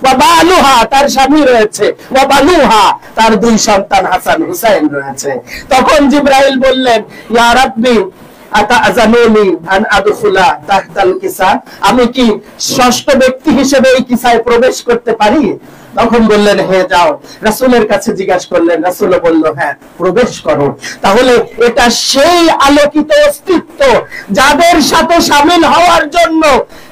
ওয়া বানুহা, তার স্বামী রয়েছে, ওয়া বানুহা, তার দুই সন্তান হাসান হুসাইন রয়েছে। তখন জিবরাইল বললেন, ইয়া রাব্বি আতাআযানুনি আন আদখুলা তাহতাল কিসা, আমি কি ষষ্ঠ ব্যক্তি হিসেবে এই কিসায় প্রবেশ করতে পারি? তখন বললেন, হে যাও। রাসূলের কাছে জিজ্ঞাসা করলেন, রাসূল বলল, হ্যাঁ প্রবেশ করো। তাহলে এটা সেই আলোকিত অস্তিত্ব যাদের সাথে শামিল হওয়ার জন্য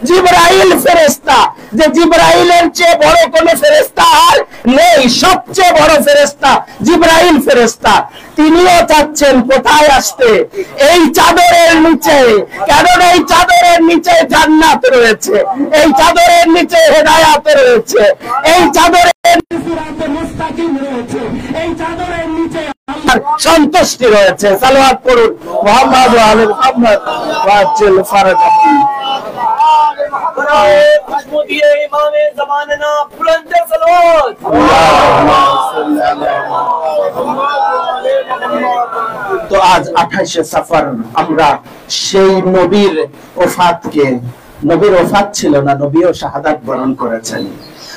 জিবরাইল ফেরেশতা, যে জিবরাইলের চেয়ে বড় কোন ফেরেশতা আর নেই, সবচেয়ে বড় ফেরেশতা জিবরাইল ফেরেশতা, তিনিও চাচ্ছেন কোথায় আসতে? এই চাদরের নিচে। কারণ এই চাদরের নিচে জান্নাত রয়েছে, এই চাদরের নিচে হেদায়েত রয়েছে, এই চাদরের সিরাতে মুস্তাকিম রয়েছে, এই চাদরের নিচে আল্লাহর সন্তুষ্টি রয়েছে। সালাওয়াত পড়ুন মুহাম্মদ ওয়া আলি মুহাম্মদ ওয়া আজ্জিল ফারাজাহুম। खुशबूदिए इमामे ज़माने ना बुलंद सलावत। तो आज আজ 28শে সফর আমরা সেই নবীর ওফাত ছিল না, নবীও শাহাদাত বরণ করেছেন।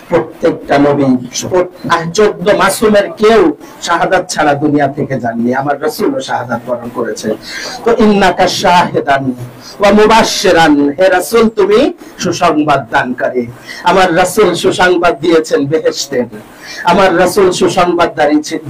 প্রত্যেকটা নবী 14 মাসুমের কেউ শাহাদাত ছাড়া দুনিয়া থেকে যাননি, আমার রাসূলও শাহাদাত বরণ করেছে। তো ইন্নাকা শাহিদান ওয়া মুবাশশিরান, হে রাসূল তুমি সুসংবাদ দানকারী। আমার রাসূল সুসংবাদ দিয়েছেন বেহেশতের, আমার রাসূল সুসংবাদ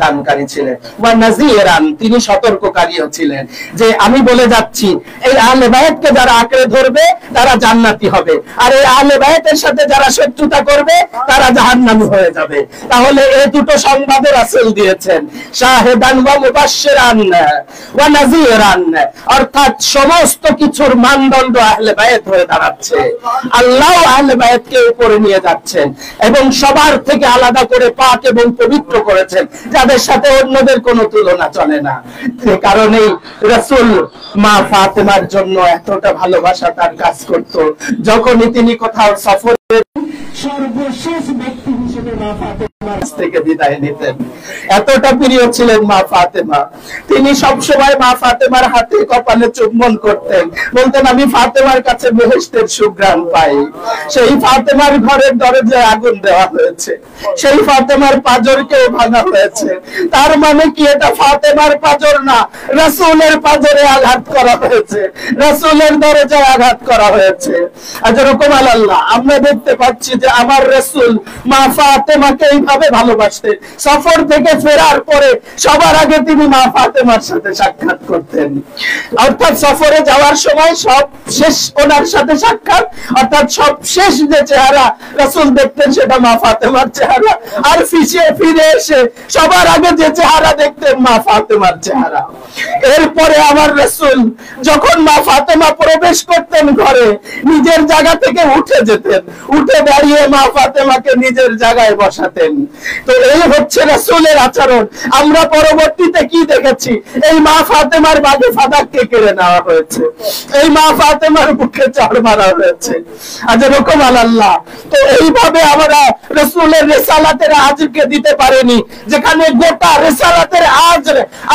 দানকারী ছিলেন। ওয়া নাযীরান, তিনি সতর্ককারীও ছিলেন যে আমি বলে যাচ্ছি এই আহলে বায়াতকে যারা আঁকড়ে ধরবে তারা জান্নাতি হবে, আর এই আহলে বায়াতের সাথে যারা শত্রুতা করবে তারা জাহান্নামী হয়ে যাবে। তাহলে এই দুটো সংবাদ রাসূল দিয়েছেন, শাহিদান ওয়া মুবাশশিরান ওয়া নাযীরান, অর্থাৎ সমস্ত কিছুর মানদণ্ড আহলে বায়াত হয়ে দাঁড়াচ্ছে। আল্লাহ আহলে বায়াতকে উপরে নিয়ে যাচ্ছেন এবং সবার থেকে আলাদা করে পাক এবং পবিত্র করেছেন, যাদের সাথে অন্যদের কোনো তুলনা চলে না। সে কারণেই রাসূল মা ফাতেমার জন্য এতটা ভালোবাসা তার কাজ করত। যখনই তিনি কোথাও সফরে সর্বশেষ ব্যক্তি হিসেবে মা ফাতেমার থেকে বিদায় নিতেন, এতটা প্রিয় ছিলেন মা ফাতেমা। তিনি সবসময় মা ফাতেমার হাতে কপালে চুম্বন করতেন, বলতেন আমি ফাতেমার কাছে বেহেশতের সুঘ্রাণ পাই। সেই ফাতেমার ঘরের দরজায় আগুন দেওয়া হয়েছে, সেই ফাতেমার পাঁজরকেও ভাঙা হয়েছে। তার মানে কি এটা ফাতেমার পাঁজর না, রাসূলের পাঁজরে আঘাত করা হয়েছে, রাসূলের দরজায় আঘাত করা হয়েছে। আর যেরকম আল্লাহ আমরা দেখতে পাচ্ছি যে আমার রাসূল মা ফাতেমাকে এইভাবে ভালোবাসতেন। সফর থেকে ফেরার পরে সবার আগে তিনি মা ফাতেমার সাথে সাক্ষাৎ করতেন, অর্থাৎ সফরে যাওয়ার সময় সব শেষ ওনার সাথে সাক্ষাৎ, অর্থাৎ সব শেষ যে চেহারা রাসূল দেখতেন সেটা মা ফাতেমার চেহারা, আর ফিরে এসে সবার আগে যে চেহারা দেখতেন মা ফাতেমার চেহারা। এরপরে আমার রাসূল যখন মা ফাতেমা প্রবেশ করতেন ঘরে, নিজের জায়গা থেকে উঠে যেতেন, উঠে দাঁড়িয়ে মা ফাতেমাকে নিজের জায়গায় বসাতেন। তো এই হচ্ছে রাসূলের আচরণ। আমরা পরবর্তীতে কি দেখেছি, এই মা ফাতেমার বাগে ফাদাককে কেড়ে নেওয়া হয়েছে, এই মা ফাতেমার বুকে চড় মারা হয়েছে। আর যেরকম আল্লাহ, তো এইভাবে আমরা রাসূলের রিসালাতের আজকে দিতে পারেনি, যেখানে গোটা রিসালাতের আজ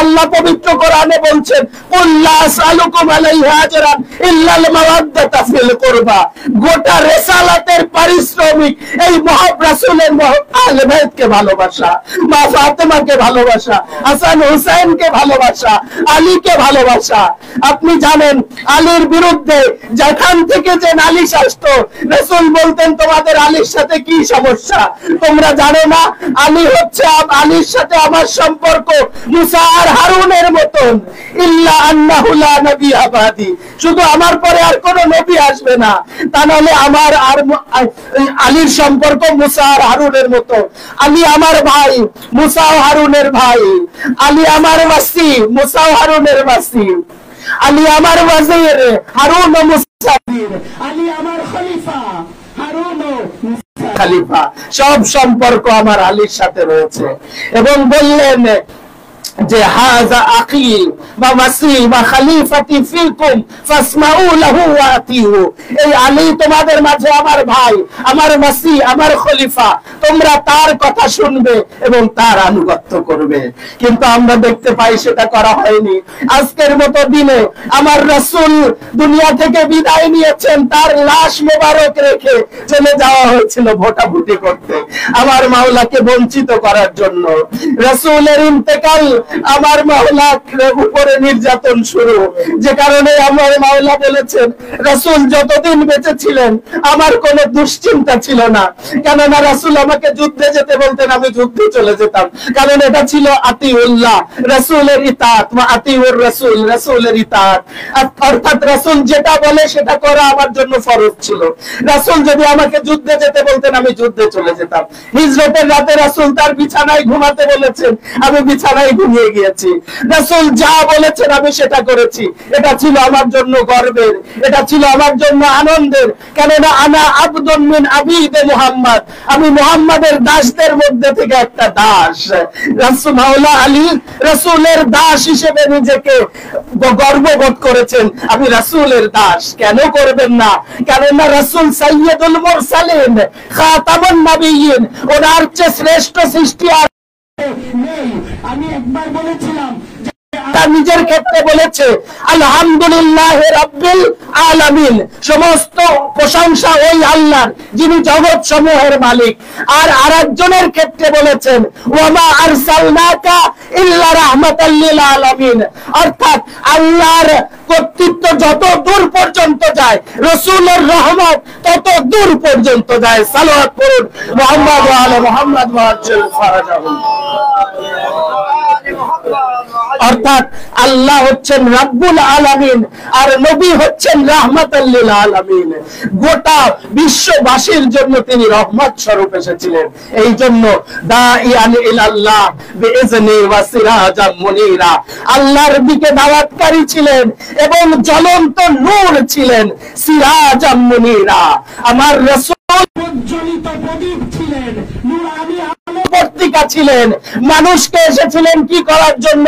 আল্লাহ পবিত্র কোরআনে বলছেন কুল্লা আসআলুকুম আলাইহি আজরান ইল্লাল মাওয়াদ্দাতা ফিল কুরবা। গোটা রিসালাতের পারিশ্রমিক এই রাসূলের আহলে বাইতকে ভালোবাসা, মা ফাতেমাকে ভালোবাসা, হাসান হুসাইনকে ভালোবাসা, আলীকে ভালোবাসা। আপনি জানেন আলীর বিরুদ্ধে যেখান থেকে যে নালিশ আসতো, রাসূল বলতেন তোমাদের আলীর সাথে কি সমস্যা, তোমরা জানো না আলী হচ্ছে, আলীর সাথে আমার সম্পর্ক মুসা আর হারুনের মতন, ইল্লা আন্নাহু লা নবিয়্যা বাদি, শুধু আমার পরে আর কোন নবী আসবে না, তা নাহলে আমার আর আলীর সম্পর্ক মুসা আর হারুনের মতো। আলী আমার ভাই, মুসা ও হারুনের ভাই, আলী আমার ওয়াসি, মুসা ও হারুনের ওয়াসি, আলী আমার ওয়াজির, হারুন ও মুসাফির, আলী আমার খলিফা, হারুন ও খলিফা, সব সম্পর্ক আমার আলীর সাথে রয়েছে। এবং বললেন যে হাযা আখি ওয়া ওয়াসি ওয়া খলিফাতি ফিকুম ফাসমাউ লাহু ওয়া আতিহু, এই আলী তোমাদের মাঝে আমার ভাই, আমার ওয়াসি, আমার খলিফা, তোমরা তার কথা শুনবে এবং তার আনুগত্য করবে। কিন্তু আমরা দেখতে পাই সেটা করা হয়নি। আজকের মতো দিনে আমার রাসূল দুনিয়া থেকে বিদায় নিয়েছেন, তার লাশ মোবারক রেখে চলে যাওয়া হয়েছিল ভোটাভুটি করতে, আমার মাওলাকে বঞ্চিত করার জন্য। রাসূলের ইন্তেকাল, আমার মাওলার উপরে নির্যাতন শুরু, যে কারণে আমার মাওলা বলেছেন রাসূল যতদিন বেঁচে ছিলেন আমার কোনো দুশ্চিন্তা ছিল না, কেননা রাসূল আমাকে যুদ্ধে যেতে বলতেন, আমি যুদ্ধে চলে যেতাম, কারণ এটা ছিল আতিউল্লাহ, রাসূলের ইতাআত, ওয়া আতিউর রাসূল, রাসূলের ইতাআত, অর্থাৎ রাসূল যেটা বলে সেটা করা আমার জন্য ফরজ ছিল। রাসূল যদি আমাকে যুদ্ধে যেতে বলতেন আমি যুদ্ধে চলে যেতাম। হিজরতের রাতে রাসূল তার বিছানায় ঘুমাতে বলেছেন, আমি বিছানায় ঘুমিয়ে গিয়েছি। রাসূল যা বলেছেন আমি সেটা করেছি। এটা ছিল আমার জন্য গর্বের, এটা ছিল আমার জন্য আনন্দের, কেননা আনা আবদুন মিন আবিদে মুহাম্মদ, আমি মুহাম্মাদের দাসদের মধ্যে থেকে একটা দাস। রাসূল মাওলা আলী রাসূলের দাস হিসেবে নিজেকে গর্ববোধ করেছেন, আমি রাসূলের দাস। কেন করবেন না, কেননা রাসূল সাইয়্যিদুল মুরসালিন, খাতামুন নবিয়্যিন, ওনার চেয়ে শ্রেষ্ঠ সৃষ্টি আর নেই। আমি একবার বলেছিলাম নিজের ক্ষেত্রে বলেছে আলহামদুলিল্লাহ রাব্বিল আলামিন, সমস্ত প্রশংসা ওই আল্লাহর যিনি জগৎ সমূহের মালিক। আর আরেকজনের ক্ষেত্রে বলেছেন ওয়ামা আরসালনাকা ইল্লা রাহমাতাল লিল আলামিন, অর্থাৎ আল্লাহর কর্তৃত্ব যত দূর পর্যন্ত যায়, রাসূলের রহমত তত দূর পর্যন্ত যায়। সালাওয়াত করুন মুহাম্মদ ওয়া আলা মুহাম্মদ ওয়া আজ্জিল ফারাজাহুম। অর্থাৎ আল্লাহ হচ্ছেন রাব্বুল আলামিন আর নবী হচ্ছেন রাহমাতাল লিল আলামিন। গোটা বিশ্ববাসীর জন্য তিনি রহমত স্বরূপ এসেছিলেন। এই জন্য দাইয়ান ইলাল্লাহ বিইজনি ওয়া সিরাজাম মুনীরা, আল্লাহর দিকে দাওয়াতকারী ছিলেন এবং জ্বলন্ত নূর ছিলেন, সিরাজাম মুনীরা। আমার রাসূল প্রজ্বলিত প্রদীপ ছিলেন, নূরানি পত্রিকা ছিলেন। মানুষকে এসেছিলেন কি করার জন্য?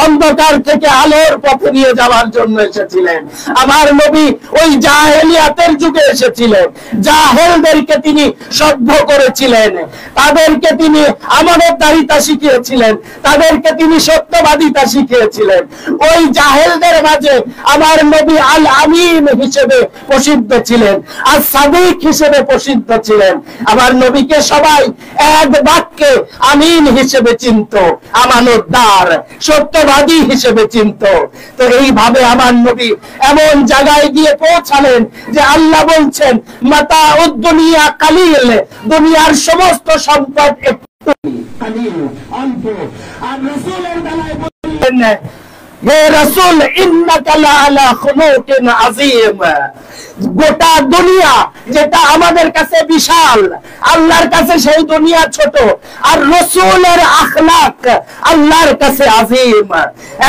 অন্ধকার থেকে আলোর পথে নিয়ে যাওয়ার জন্য এসেছিলেন। আমার নবী ওই জাহেলিয়াতের যুগে এসেছিলেন, জাহেলদেরকে তিনি সভ্য করেছিলেন, তাদেরকে তিনি আমানতদারিতা শিখিয়েছিলেন, তাদেরকে তিনি সত্যবাদিতা শিখিয়েছিলেন। ওই জাহেলদের মাঝে আমার নবী আল আমিন হিসেবে প্রসিদ্ধ ছিলেন, আর সাদিক হিসেবে প্রসিদ্ধ ছিলেন। আমার নবীকে সবাই এক বাক্যে আমিন হিসেবে চিনত, আমানতদার, সত্যবাদী হিসেবে চিনত। তো এইভাবে আমার নবী এমন জায়গায় গিয়ে পৌঁছালেন যে আল্লাহ বলছেন মাতা উদ্দুনিয়া কালিল, দুনিয়ার সমস্ত সম্পদ একটু কালিল, অল্প। আর রাসূলের বেলায় বললেন হে রাসূল ইন্নাকা লা আলা খুলুকিন আযীম, গোটা দুনিয়া যেটা আমাদের কাছে বিশাল, আল্লাহর কাছে সেই দুনিয়া ছোট, আর রাসূলের আখলাক আল্লাহর কাছে আযীম।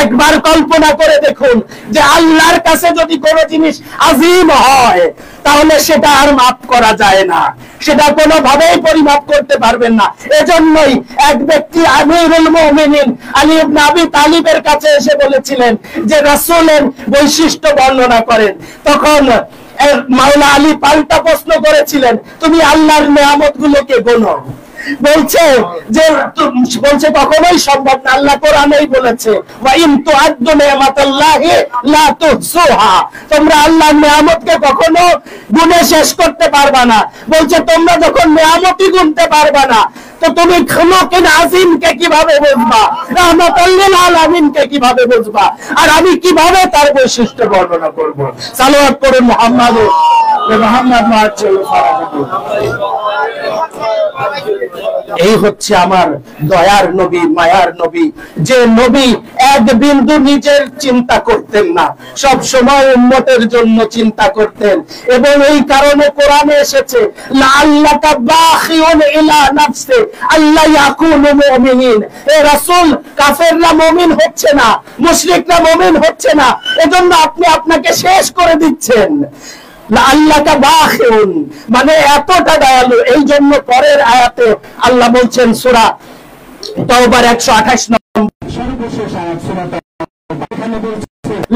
একবার কল্পনা করে দেখুন যে আল্লাহর কাছে যদি কোনো জিনিস আযীম হয় তাহলে সেটা আর মাপ করা যায় না, সেটা কোনোভাবেই পরিমাপ করতে পারবেন না। এজন্যই এক ব্যক্তি আমিরুল মুমিনিন আলী ইবনে আবি তালিবের কাছে এসে বলেছিলেন যে রাসূলের বৈশিষ্ট্য বর্ণনা করেন। তখন মাওলা আলী পাল্টা প্রশ্ন করেছিলেন তুমি আল্লাহর নেয়ামতগুলোকে গোনো। বলছে কখনোই সম্ভব না। আল্লাহ কোরআনেই বলেছে ওয়া ইন তুআদ্দু নি'মাতাল্লাহি লা তুহসুহা, তোমরা আল্লাহর নিয়ামতকে কখনো গুণে শেষ করতে পারবা না। বলছে তোমরা যখন নিয়ামতই গুনতে পারবা না তো তুমি খুলুকিন আযীমকে কিভাবে বুঝবা, রাহমাতাল লিল আলামিনকে কিভাবে বুঝবা, আর আমি কিভাবে তার বৈশিষ্ট্য বর্ণনা করব? সালাওয়াত করুন মুহাম্মদ এই হচ্ছে আমার দয়ার নবী, মায়ার নবী, যে নবী এক বিন্দু নিজের চিন্তা করতেন না, সব সময় উম্মতের জন্য চিন্তা করতেন। এবং এই কারণে কোরআনে এসেছে লাআল্লাকা বাখিউন ইলা নাফসি আল্লা ইয়াকুনু মুমিনিন, হে রাসূল কাফেররা মুমিন হচ্ছে না, মুশরিকরা মুমিন হচ্ছে না, এজন্য আপনি আপনাকে শেষ করে দিচ্ছেন। লাআল্লাকা বাখিউন মানে এতটা দয়ালু। এই জন্য পরের আয়াতে আল্লাহ বলছেন সূরা তাওবার 128 নম্বর সর্বশেষ আয়াত সূরা তাওবা, এখানে বলছে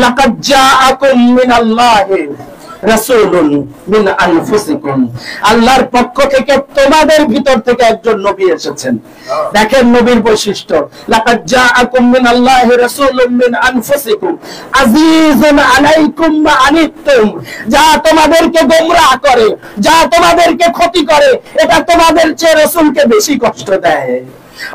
লাকাদ জাআকুম মিনাল্লাহি রাসূলুন মিন আনফুসিকুম, আল্লাহর পক্ষ থেকে তোমাদের ভিতর থেকে একজন নবী এসেছেন। দেখেন নবীর বৈশিষ্ট্য, লাকাদ জাআকুম মিনাল্লাহি রাসূলুন মিন আনফুসিকুম আজিজুন আলাইকুম মা আনিতুম, যা তোমাদেরকে গোমরাহ করে, যা তোমাদেরকে ক্ষতি করে, এটা তোমাদের চেয়ে রাসূলকে বেশি কষ্ট দেয়।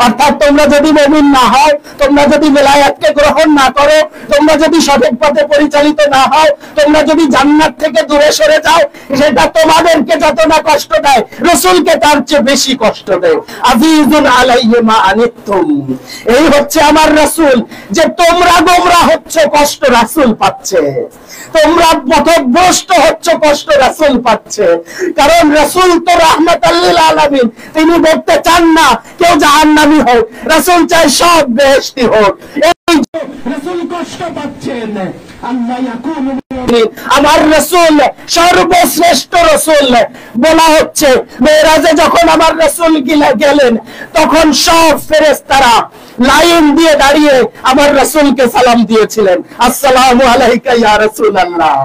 অর্থাৎ তোমরা যদি মুমিন না হও, তোমরা যদি বেলায়াতকে গ্রহণ না করো, তোমরা যদি সঠিক পথে পরিচালিত না হও, তোমরা যদি জান্নাত থেকে দূরে সরে যাও, সেটা তোমাদেরকে যত না কষ্ট দেয় রাসূলকে তার চেয়ে বেশি কষ্ট দেয়। আজিজুন আলাইহি মা আনিতুম, এই হচ্ছে আমার রাসূল, যে তোমরা গোমরাহ হচ্ছ, কষ্ট রাসূল পাচ্ছে, তোমরা পথভ্রষ্ট হচ্ছ, কষ্ট রাসূল পাচ্ছে। কারণ রাসূল তো রাহমাতাল লিল আলামিন, তিনি দেখতে চান না কেউ জাহান্নামী হোক, রাসূল চায় সব বেহেশতি হোক। এই রাসূল কষ্ট পাচ্ছেন, আল্লাহ ইয়াকুনু আমার রাসূল সর্বশ্রেষ্ঠ রাসূল বলা হচ্ছে। মেরাজে যখন আমার রাসূল গেলেন তখন সব ফেরেশতারা লাইন দিয়ে দাঁড়িয়ে আমার রাসূলকে সালাম দিয়েছিলেন, আসসালামু আলাইকা ইয়া রাসূলুল্লাহ,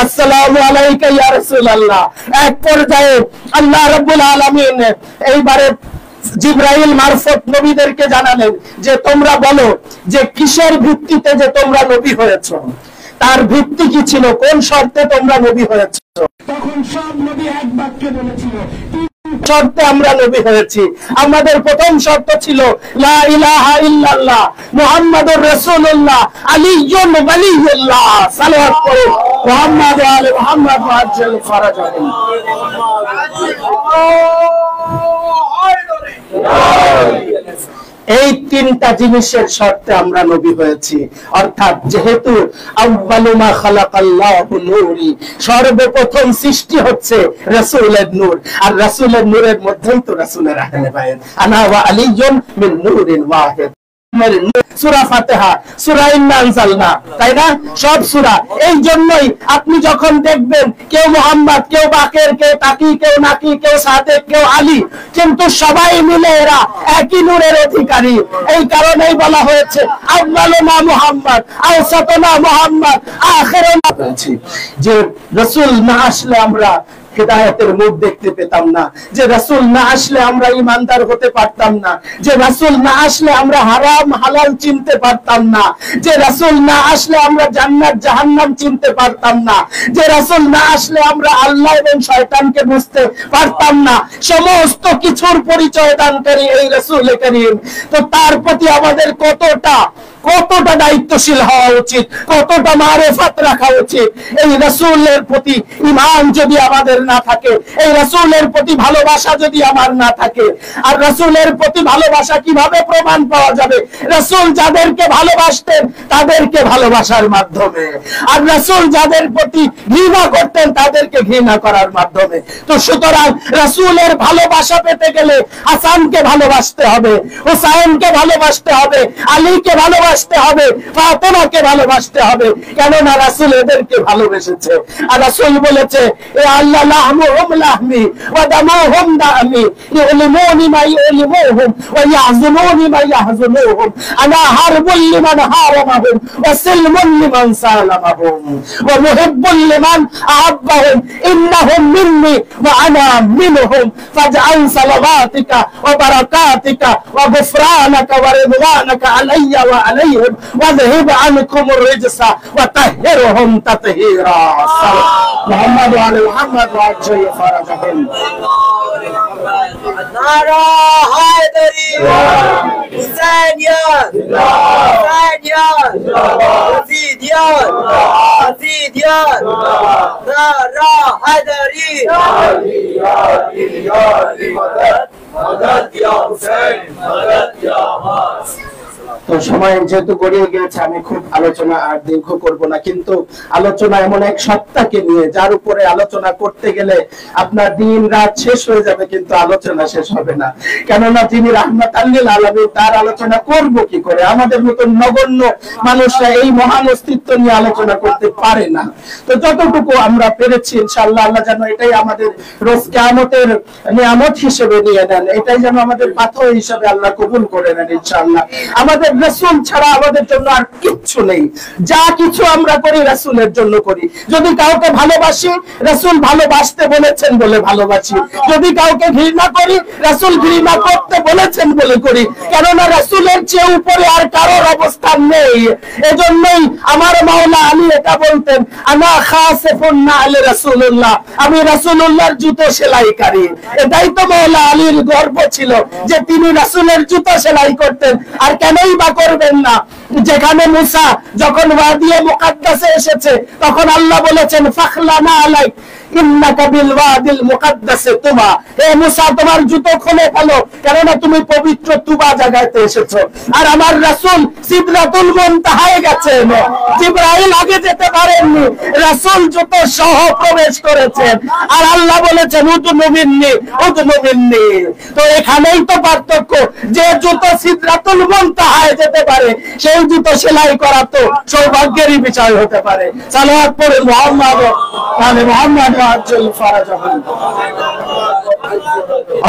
আসসালামু আলাইকা ইয়া রাসূলুল্লাহ। এক পর্যায়ে আল্লাহ রাব্বুল আলামিন এইবারে জিবরাইল মারফত নবীদেরকে জানালেন যে তোমরা বলো যে কিসের ভিত্তিতে যে তোমরা নবী হয়েছো, তার ভিত্তি কি ছিল, কোন শর্তে তোমরা নবী হয়েছো। তখন সব নবী এক বাক্যে বলেছিল শর্তে আমরা নবী হয়েছি। আমাদের প্রথম শর্ত ছিল লা ইলাহা ইল্লাল্লাহ মুহাম্মাদুর রাসূলুল্লাহ আলিয়্যুন ওয়ালিয়ুল্লাহ। সালাওয়াত করুন মুহাম্মদ ওয়া আলি মুহাম্মদ ওয়া আজ্জাল ফারাজাহুম। এই তিনটা জিনিসের শর্তে আমরা নবী হয়েছি। অর্থাৎ যেহেতু আউয়ালু মা খালাকাল্লাহু নূরি, সর্বপ্রথম সৃষ্টি হচ্ছে রাসূলের নূর, আর রাসূলের নূরের মধ্যেই তো রাসূলের আহলে বাইত। আনা ওয়া আলিয়্যুন মিন নূরিন ওয়াহিদ। সূরা ফাতিহা, সূরা ইন্না আনজালনা, তাই না? সব সূরা। এই জন্যই আপনি যখন দেখবেন কেউ মুহাম্মদ, কেউ বাকের, কেউ তাকি, কেউ নাকি, কেউ সাদেক, কেউ আলী, কিন্তু সবাই মিলে এরা একই নূরের অধিকারী। এই কারণেই বলা হয়েছে আউয়ালুনা মুহাম্মদ, আওসাতুনা মুহাম্মদ, আখিরুনা। যে রাসূল না আসলে আমরা হিদায়াতের মুখ দেখতে পেতাম না, যে রাসূল না আসলে আমরা ঈমানদার হতে পারতাম না, যে রাসূল না আসলে আমরা হারাম হালাল চিনতে পারতাম না, যে রাসূল না আসলে আমরা জান্নাত জাহান্নাম চিনতে পারতাম না, যে রাসূল না আসলে আমরা আল্লাহ এবং শয়তানকে বুঝতে পারতাম না। সমস্ত কিছুর পরিচয় দানকারী এই রাসূল কারীম। তো তার প্রতি আমাদের কতটা দায়িত্বশীল হওয়া উচিত, কতটা মারিফাত রাখা উচিত। এই রাসূলের প্রতি ঈমান যদি আমাদের না থাকে, এই রাসূলের প্রতি ভালোবাসা যদি আমার না থাকে, আর রাসূলের প্রতি ভালোবাসা কিভাবে প্রমাণ পাওয়া যাবে? রাসূল যাদেরকে ভালোবাসতেন তাদেরকে ভালোবাসার মাধ্যমে, আর রাসূল যাদের প্রতি ঘৃণা করতেন তাদেরকে ঘৃণা করার মাধ্যমে। তো সুতরাং রাসূলের ভালোবাসা পেতে গেলে হাসানকে ভালোবাসতে হবে, হুসাইনকে ভালোবাসতে হবে, আলীকে ভালোবাসতে হবে, ফাতেমাকে ভালোবাসতে হবে, কেননা রাসূল এদেরকে ভালোবেসেছে। আর রাসূল বলেছে এ আল্লাহ লাহমুহুম লাহমি ওয়া দামুহুম দামি ইউলিমুনি মা ইউলিমুহুম ওয়া ইয়াহজুনুনি মা ইয়াহজুনুহুম আনা হারবুল লিমান হারামাহুম ওয়া সিলমুন লিমান সালামাহুম ওয়া মুহিব্বুল লিমান আহাব্বাহুম ইন্নাহুম মিন্নি ওয়া আনা মিনহুম ফাজআল সালাওয়াতিকা ওয়া বারাকাতিকা ওয়া গুফরানাকা ওয়া রিদওয়ানাকা আলাইয়া ওয়া আলাইহিম ওয়াযহিব আনকুমুর রিজসা ওয়া তাহহিরহুম তাতহীরা। মুহাম্মদ ওয়া আলি মুহাম্মদ ওয়া আজ্জাল ফারাজাহুম। নারা হায়দারি, হুসাইনিয়াত, হুসাইনিয়াত, ইয়াজিদিয়াত, ইয়াজিদিয়াত, নারা হায়দারি, মদদ ইয়া হুসাইন, মদদ ইয়া হামাস। তো সময় যেহেতু গড়িয়ে গিয়েছে, আমি খুব আলোচনা আর দীর্ঘ করব না, কিন্তু আলোচনা এমন এক সত্তাকে নিয়ে যার উপরে আলোচনা করতে গেলে আপনার দিন রাত শেষ হয়ে যাবে, কিন্তু আলোচনা শেষ হবে না। কেননা যিনি রাহমাতাল লিল আলামিন, তার আলোচনা করব কি করে? আমাদের মতন নগণ্য মানুষরা এই মহান অস্তিত্ব নিয়ে আলোচনা করতে পারে না। তো যতটুকু আমরা পেরেছি ইনশাআল্লাহ, আল্লাহ যেন এটাই আমাদের রোজ কিয়ামতের নিয়ামত হিসেবে নিয়ে নেন, এটাই যেন আমাদের পাথর হিসেবে আল্লাহ কবুল করে নেন ইনশাআল্লাহ। আমাদের রাসূল ছাড়া আমাদের জন্য আর কিচ্ছু নেই। যা কিছু আমরা করি রাসূলের জন্য করি। যদি কাউকে ভালোবাসি, রাসূল ভালোবাসতে বলেছেন বলে ভালোবাসি। যদি কাউকে ঘৃণা করি, রাসূল ঘৃণা করতে বলেছেন বলে করি। কেননা রাসূলের চেয়ে উপরে আর কারোর অবস্থান নেই। এজন্যই আমার মাওলা আলী এটা বলতেন, আনা খাসিফুন আলী রাসূলুল্লাহ, আমি রাসূলুল্লাহর জুতো সেলাইকারী। এটাই তো মাওলা আলীর গর্ব ছিল যে তিনি রাসূলের জুতো সেলাই করতেন। আর কেনই বা করবেন না? যেখানে মুসা যখন ওয়াদিয়ে মুকাদ্দাসে এসেছে, তখন আল্লাহ বলেছেন ফাখলানা আলাইক ইন্নাকা বিল ওয়াদিল মুকাদ্দাসে তুবা, হে মুসা তোমার জুতো খুলে ফেলো, কেননা তুমি পবিত্র তুবা জায়গাতে এসেছো। আর আমার রাসূল সিদরাতুল মুনতাহায় গেছেন, জিবরাইল আগে যেতে পারেননি, রাসূল জুতো সহ প্রবেশ করেছেন। আর আল্লাহ বলেছেন উদনু মিন্নি, উদনু মিন্নি। তো এখানেই তো পার্থক্য, যে জুতো সিদরাতুল মুনতাহায় যেতে পারে, সেই জুতো সেলাই করা তো সৌভাগ্যেরই বিষয় হতে পারে। সালাওয়াত পড়ে মুহাম্মদ ওয়া আলি মুহাম্মদ ওয়া আজ্জাল ফারাজাহুম।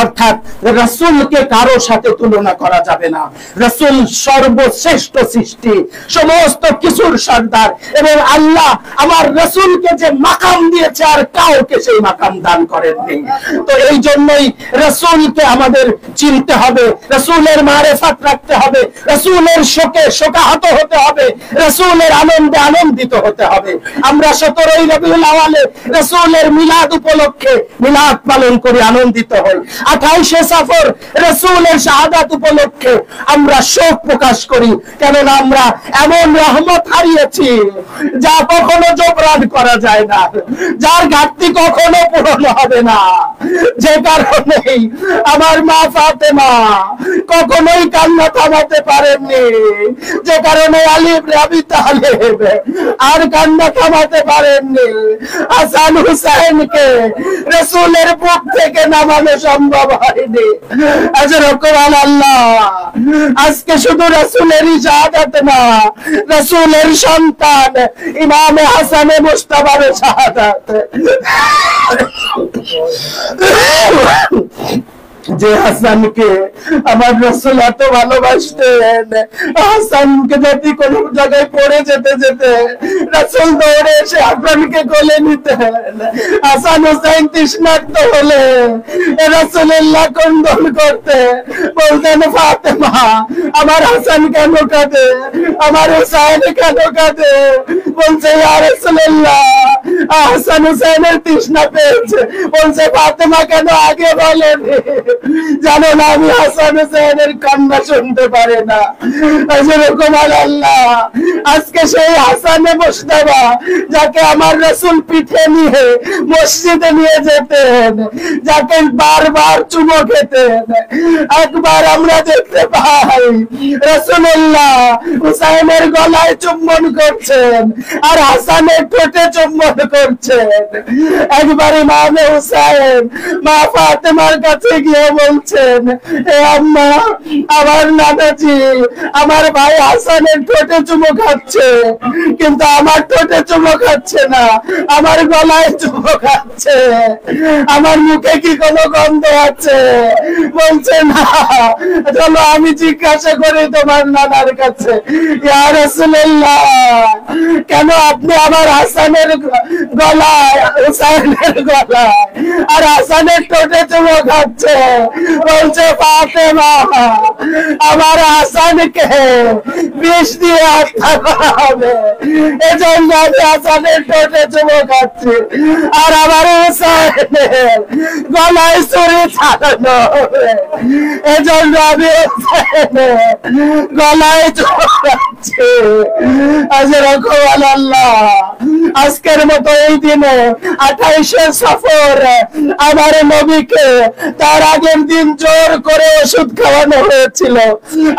অর্থাৎ রাসূলকে কারো সাথে তুলনা করা যাবে না। রাসূল সর্বশ্রেষ্ঠ সৃষ্টি, সমস্ত কিছুর সর্দার, এবং আল্লাহ আমার রাসূলকে যে মাকাম দিয়েছে আর কাউকে সেই মাকাম দান করেননি। তো এই জন্যই রাসূলকে আমাদের চিনতে হবে, রাসূলের মারিফাত রাখতে হবে, রাসূলের শোকে শোকাহত হতে হবে, রাসূলের আনন্দে আনন্দিত হতে হবে। আমরা 17ই রবিউল আওয়ালে রাসূলের মিলাদ উপলক্ষে মিলাদ পালন করি, আনন্দিত হই। 28শে সফর রাসূলের শাহাদাত উপলক্ষে আমরা শোক প্রকাশ করি, কেননা আমরা এমন রহমত হারিয়েছি যা কখনো জবরান করা যায় না, যার ঘাটতি কখনো পূরণ হবে না। যে কারণেই আমার মা ফাতেমা কখনোই কান্না থামাতে পারেননি, যে কারণে আলী ইবনে আবি তালেব আর কান্না থামাতে পারেননি। হাসান হুসাইনকে রাসূলের বুক থেকে নামানো সম্ভব হয়নি। আল্লাহ আজকে শুধু রাসূলেরই শাহাদাত না, রাসূলের সন্তান ইমামে হাসানে মুজতাবার শাহাদাত, যে হাসানকে আমার রাসূল এত ভালোবাসতেন। হাসানকে যদি কোন জায়গায় পড়ে যেতে যেতে রাসূল দৌড়ে এসে হাসানকে কোলে নিতেন। হাসান হুসাইন তৃষ্ণার্ত হলে রাসূলুল্লাহ ক্রন্দন করতে বলতেন, ফাতেমা আমার হাসান কেন কাঁদে, আমার হুসাইন কেন কাঁদে? বলছে, ইয়া রাসূলুল্লাহ হাসান হুসাইনের তৃষ্ণা পেয়েছে। বলছে, ফাতেমা কেন আগে বলেনি? জানো না আমি হাসান হুসাইনের কান্না শুনতে পারে না। আল্লাহ আজকে সেই হাসানে মুজতাবা যাকে আমার রাসূল পিঠে নিয়ে মসজিদে নিয়ে যেতেন, যাকে বারবার চুমো খেতেন, একবার আমরা দেখতে পাই রাসূলুল্লাহ হুসাইনের গলায় চুম্বন করছেন আর হাসানের ঠোঁটে চুম্বন করছেন। একবার ইমামে হুসাইন মা ফাতেমার কাছে গিয়ে বলছেন, এ আম্মা আমার নানাজি আমার ভাই হাসানের ঠোঁটে চুমো খাচ্ছে, কিন্তু আমার ঠোঁটে চুমো খাচ্ছে না, আমার গলায় চুমো খাচ্ছে, আমার মুখে কি কোনো গন্ধ আছে? বলছে, না, চলো আমি জিজ্ঞাসা করি তোমার নানার কাছে। ইয়া রাসূলুল্লাহ কেন আপনি আমার হাসানের গলায় হুসাইনের গলায় আর হাসানের ঠোঁটে চুমো খাচ্ছে? বলছে, ফাতেমা আমার হাসানকে বিষ দিয়ে হত্যা করা হবে, এজন্য আমি হাসানের ঠোঁটে চুমো খাচ্ছি, আর আমার হুসাইনের গলায় ছুরি চালানো হবে, এজন্য আমি হুসাইনের গলায় চুমো খাচ্ছি। আল্লাহ আজকের মতো এই দিনে 28শে সফর আমার নবীকে তার আগের দিন জোর করে ওষুধ খাওয়ানো হয়েছিল।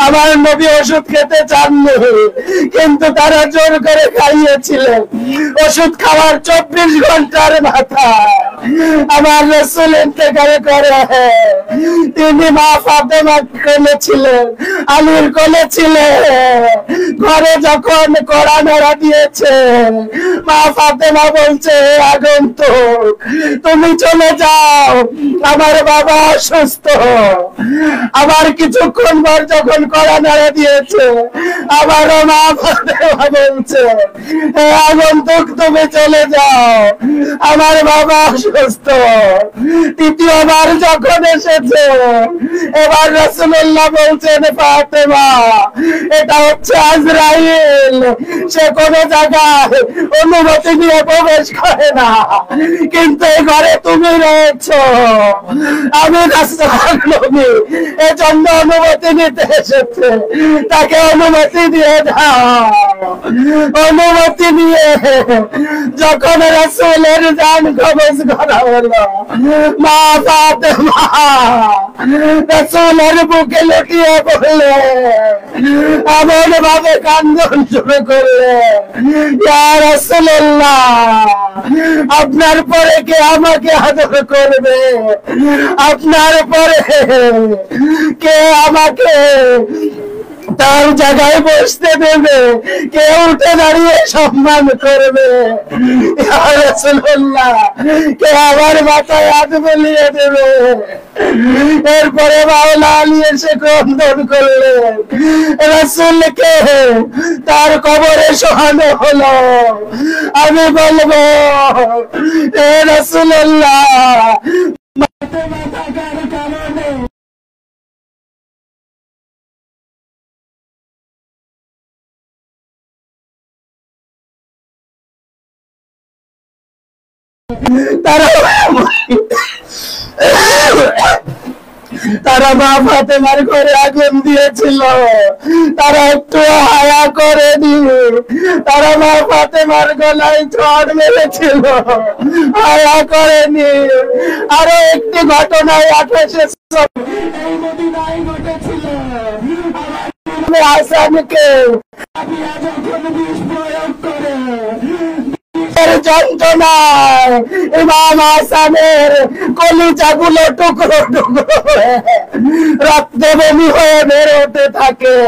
আমার নবী ওষুধ খেতে চাননি, কিন্তু তারা জোর করে খাইয়েছিলেন। ওষুধ খাওয়ার 24 ঘন্টার মাথায় আমার রাসূল ইন্তেকাল করে তিনি মা ফাতেমা কোলে ছিলেন, আলীর কোলে ছিলেন। ঘরে যখন কোরআন নাড়া দিয়েছে, মা ফাতেমা বলছে, আগন্তুক তুমি চলে যাও, আমার বাবা অসুস্থ। আবার কিছুক্ষণ পর যখন কোরআন নাড়া দিয়েছে, আবারও মা ফাতেমা বলছে, আগন্তুক তুমি চলে যাও, আমার বাবা অসুস্থ। তৃতীয়বার যখন এসেছে, এবার রাসূলুল্লাহ বলছেন, ফাতেমা এটা হচ্ছে আজরাইল, সে কোন জায়গায় অনুমতি নিয়ে প্রবেশ করে না, কিন্তু এই ঘরে তুমি রয়েছো, আমি রাসূলের নবী, এজন্য অনুমতি নিতে এসেছে, তাকে অনুমতি দিয়ে দাও। অনুমতি নিয়ে যখন রাসূলের জান কবজ করা হলো, মা ফাতেমা রাসূলের বুকে লুটিয়ে পড়লে, এমন ভাবে কান্দন শুরু করলে, ইয়া রাসূলুল্লাহ আপনার পরে কে আমাকে আদর করবে? আপনার পরে কে আমাকে তার জায়গায় বসতে দেবে, কেউ উঠে দাঁড়িয়ে সম্মান করবে। ইয়া রাসূলুল্লাহ, কে আমার মাথায় হাত বুলিয়ে দেবে। এরপরে মাওলা আলী এসে ক্রন্দন করলেন, রাসূলকে তার কবরে শোয়ানো হলো। আমি বলবো, এ রাসূলুল্লাহ, মাথা কার কারণে তারা মা ফাতেমার ঘরে আগুন দিয়েছিল, তারা একটু হায়া করেনি। তারা মা ফাতেমার গলায় ঝড় মেরেছিল, হায়া করেনি। আরো একটি ঘটনায় 2800 এই মদিনায় ঘটেছিল। হাসানকে যখন বিষ প্রয়োগ করে যন্ত্রণায় ইমাম হাসানের কলিজাগুলো টুকরো টুকরো রক্তে বমি হয়ে বেরোতে থাকে।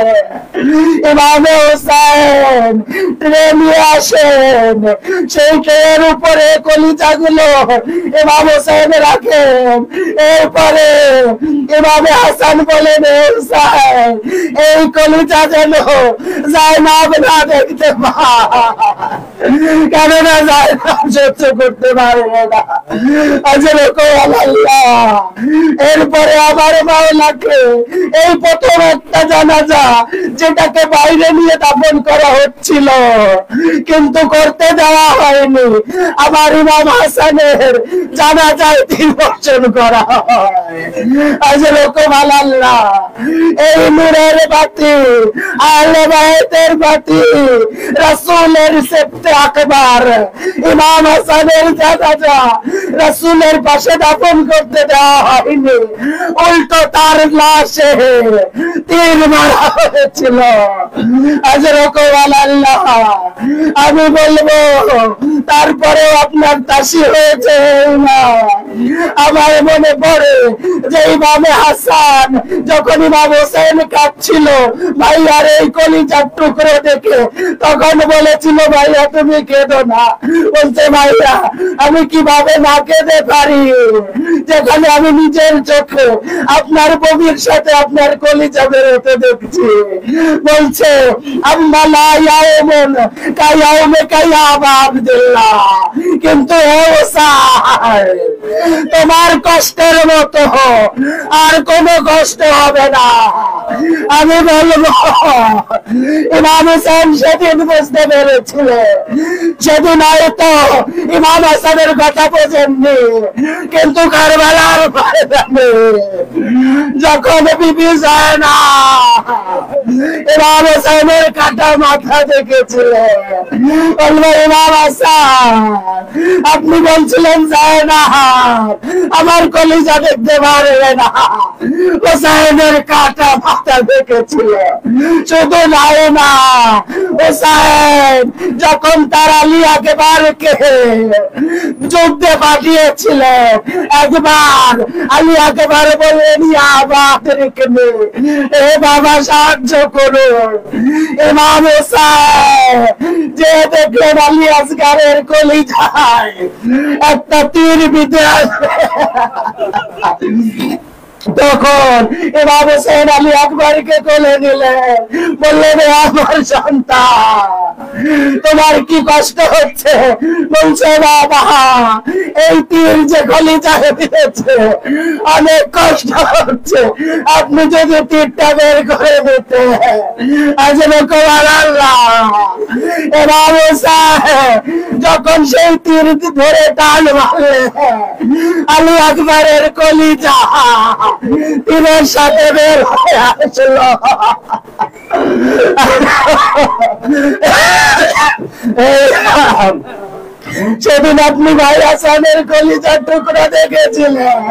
ইমাম হোসেন ট্রেন নিয়ে আসেন, সেই ট্রেনের উপরে কলিজাগুলো ইমাম হোসেন রাখেন। এরপরে ইমাম হাসান বলেন, হোসেন, এই কলিজা যেন যায়নাব না দেখতে পায়, কেননা সহ্য করতে পারবে না। এরপরে আবার মাওলাকে এই প্রথম একটা জানাজা, যেটাকে বাইরে নিয়ে দাফন করা হচ্ছিল কিন্তু করতে দেওয়া হয়নি, আমার ইমাম হাসানের জানাজায় 3 বর্ষণ করা হয়। আজ রকম আল্লাহ, এই নূরের বাতি, আহলে বাইতের বাতি, রাসূলের সেপ্তে আকবার ইমাম হাসানের জানাজা রাসূলের পাশে দাফন করতে দেওয়া হয়নি, উল্টো তার লাশে তীর মারা হয়েছিল। আজ রকম আল্লাহ, আমি বলবো, তারপরেও আপনার দাসী হয়েছে না। আমার মনে পড়ে যে ইমামে হাসান যখন ইমাম হোসেন কাঁদছিল ভাইয়ার এই কলিজার টুকরো দেখে, তখন বলেছিল, ভাইয়া তুমি কেঁদো না। বলছে, ভাইয়া আমি কিভাবে না কেঁদে পারি, যেখানে আমি নিজের চোখে আপনার বমির সাথে আপনার কলিজা বেরোতে দেখছি। বলছে, আম্মা লা ইয়াউমুন কায়াউমে কায়াবা আব্দুল্লাহ, কিন্তু হে হোসেন, তোমার কষ্টের মতো আর কোনো কষ্ট হবে না। আমি বলবো, ইমাম হোসেন সেদিন বুঝতে পেরেছিল, সেদিন হয়তো ইমাম হাসানের কথা বোঝেননি, কিন্তু কারবালার ময়দানে যখন বিবি জায়না ইমাম হাসানের কাটা মাথা দেখেছিল, বলল, ইমাম হাসান, আপনি বলছিলেন জায়না আমার কলিজা দেখতে পারবে না, হোসেনের কাটা মাথা দেখেছিল। শুধু নাই না, হোসেন যখন তার আলী আকবরকে যুদ্ধে পাঠিয়েছিলেন, একবার আলী আকবর বললেন, এ বাবা সাহায্য করুন। ইমাম হোসেন যে দেখলেন আলী আসগারের কলিজায় একটা তীর বিঁধে আসবে, তখন ইমাম হোসেন আলী আকবরকে কোলে নিলেন, বললেন, আমার সন্তান, তোমার কি কষ্ট হচ্ছে? বলছে, বাবা এই তীর যে কলিজায় দিয়েছে অনেক কষ্ট হচ্ছে, আপনি যদি তীরটা বের করে দিতে। আজ আল্লাহ, ইমাম হোসেন যখন সেই তীর ধরে টান মারলেন, আলী আকবরের কলিজা তীরের সাথে বের হয়ে আসলো। সেদিন আপনি ভাই হাসানের কলিজার টুকরা দেখেছিলেন,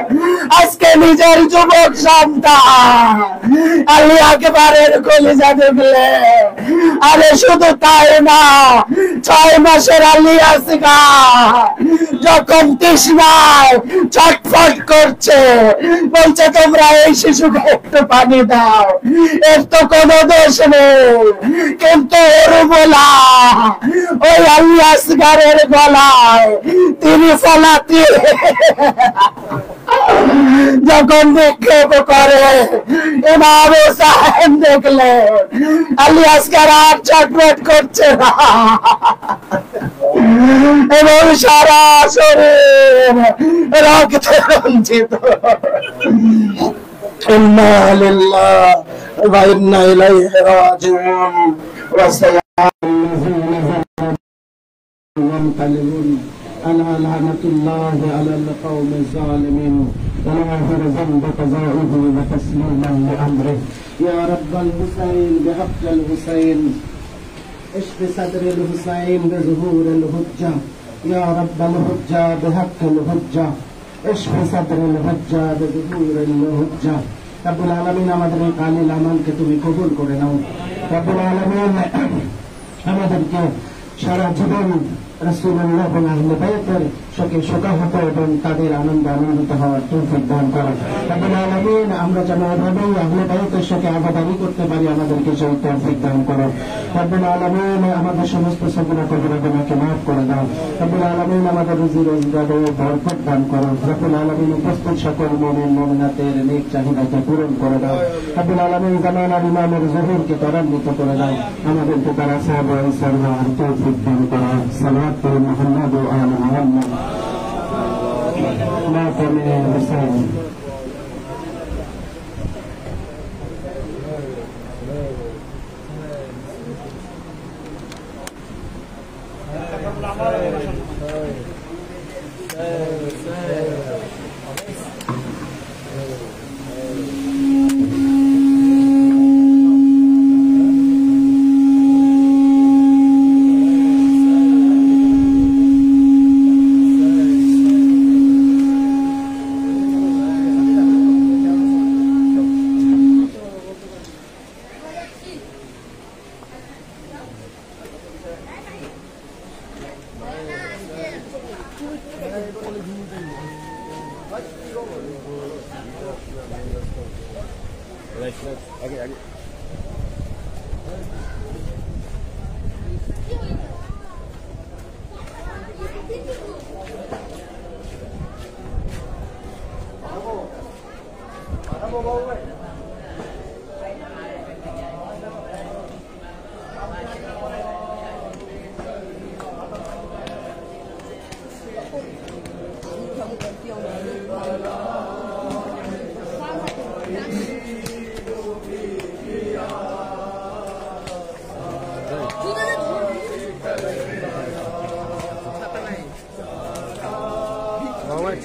আজকে নিজের যুবক সন্তান আলী আকবরের কলিজা দেখলে। আরে শুধু তাই না, 6 মাসের আলী আসগার যখন তৃষ্ণায় ছটফট করছে, বলছে তোমরা এই শিশুকে একটু পানি দাও, এর তো কোনো দোষ নেই, কিন্তু ওরুবলা ওই আলী আসগারের গলায় তিনি ফলাতি যখন নিক্ষেপ করে, ইমাম হুসাইন দেখলেন আলী আসগার আর ছটফট করছে না এবং সারা শরীর রক্তে রঞ্জিত। ইন্না লিল্লাহি ওয়া ইন্না ইলাইহি রাজিউন। ألا لعنة الله على القوم الظالمين وآخر ذنب قضائه وتسليما لأمره. يا رب الحسين بحق الحسين اشف صدر الحسين بظهور الحجة. يا رب الحجة بحق الحجة اشف صدر الحجة بظهور الحجة. রব্বুল আলামিন আমাদের এই কালিল আমালকে তুমি কবুল করে নাও। রব্বুল আলামিন আমাদেরকে সারা জীবন রাসূলুল্লাহ এবং আহলে বাইতের শোকে শোকাহত এবং তাদের আনন্দিত হওয়ার তৌফিক দান করো। রব্বুল আলামিন আমরা যেন এভাবেই আহলে বাইতের শোকে আবাদানি করতে পারি, আমাদেরকে সেই তৌফিক দান করো। রব্বুল আলামিন আমাদের সমস্ত সগীরা কবিরা গুনাহকে মাফ করে দাও। রব্বুল আলামিন আমাদের রুজি রোজগারে বরকত দান করো। রব্বুল আলামিন উপস্থিত সকল মুমিন মুমিনাতের নেক চাহিদাকে পূরণ করে দাও। রব্বুল আলামিন জামানার ইমামের জহুরকে ত্বরান্বিত করে দাও। আমাদেরকে তারা সাহাবা ইনসার তৌফিক দান করো। সালাত محمد وآل محمد ماتم الحسين.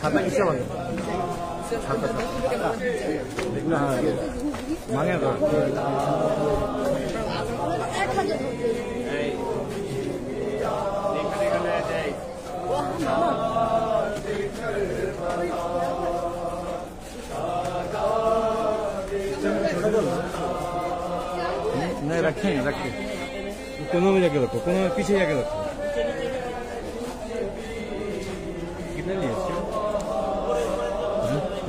ছাতা কিসে বাঁধে? ছাতা দেখলে মাঙে তো नहीं रखे रखे कोनो में जाके रखो, कोनो में पीछे जाके रखो। कितने लिए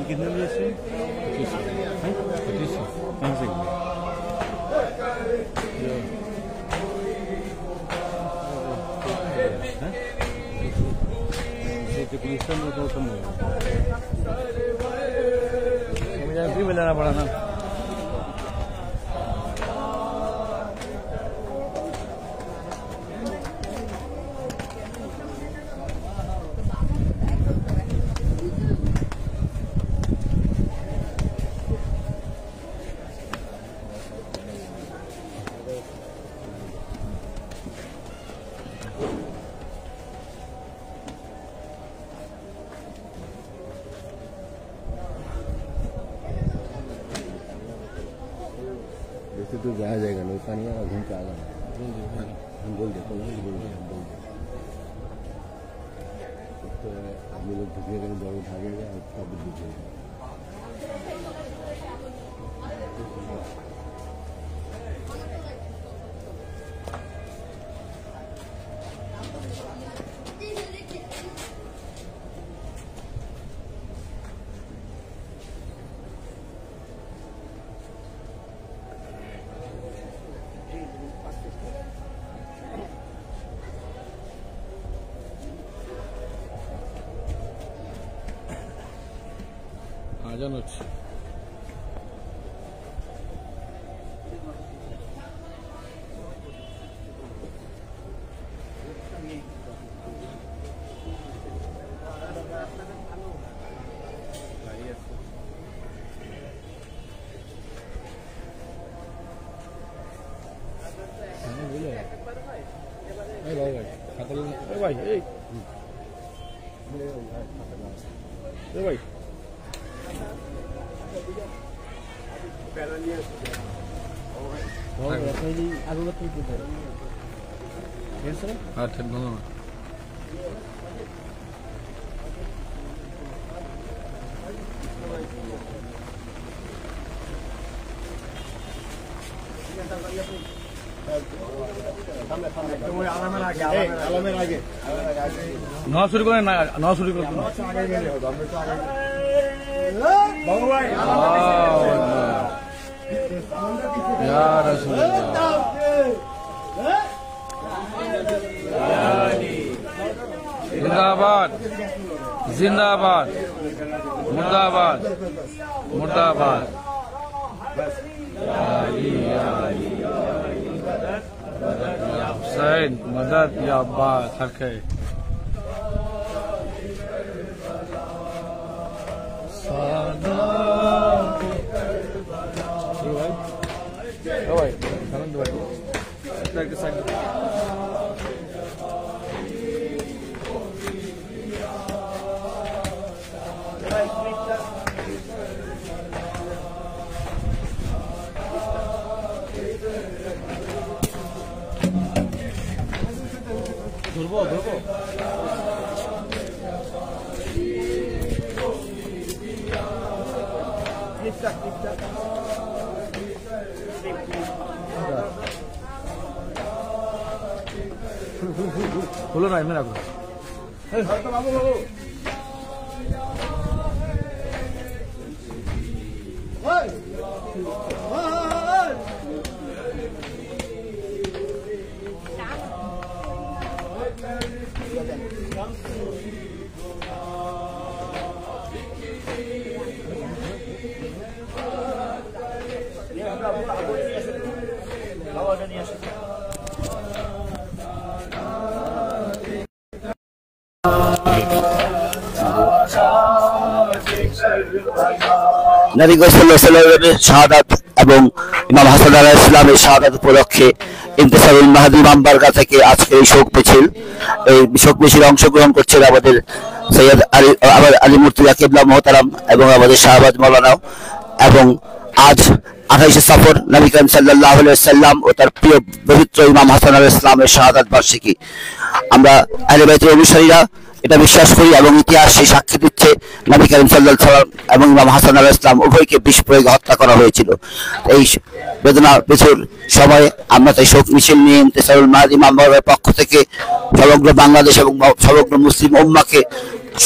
कितने लिए 25 कहाँ से पुलिस का तो कम होगा, मुझे फ्री में जाना पड़ा ना। वैसे तो जाया जाएगा, नहीं पानी घूम के आ जाना। हम बोल देते हैं, हम बोल देते हम लोग ढूंढने के दौड़ भागेगा सब दिखेगा। আজান হচ্ছে। ভাই ভাই हाँ ठीक दोनों नौ शुरू करें नौ शुरू करें या रसूल जिंदाबाद जिंदाबाद मुर्दाबाद मुर्दाबाद हुसैन मदद या अब्बास हक है ধরবো ধরবো ঠিকঠাক ঠিকঠাক খুলো না এমনি রাখো বাবু বাবু নবী সাল্লাল্লাহু আলাইহি ওয়াসাল্লামের শাহাদাত এবং ইমাম হাসান আলাইহিস সালামের শাহাদাত উপলক্ষে ইন্তেসারুল মাহদি ইমাম বারগাহ থেকে আজকে এই শোক মিছিলে অংশগ্রহণ করছেন আমাদের সৈয়দ আলী মুর্তজা কিবলা মোহতারাম এবং আমাদের শাহবাজ মাওলানাও। এবং আজ 28 সফর নবী করিম সাল্লাল্লাহু আলাইহি ওয়াসাল্লাম ও তার প্রিয় পবিত্র ইমাম হাসান আলাইহিস সালামের শাহাদাত বার্ষিকী। আমরা আহলে বাইতের অনুসারীরা এটা বিশ্বাস করি এবং ইতিহাস সেই সাক্ষী দিচ্ছে নবী করিম সাল্লাল্লাহু আলাইহি ওয়াসাল্লাম এবং ইমাম হাসান আলাইহিস সালাম উভয়কে বিষ প্রয়োগে হত্যা করা হয়েছিল। এই বেদনা প্রচুর সময় আমরা তাই শোক মিছিল নিয়ে ইন্তেসারুল মাহদি ইমাম বারগাহের পক্ষ থেকে সমগ্র বাংলাদেশ এবং সমগ্র মুসলিম উম্মাহকে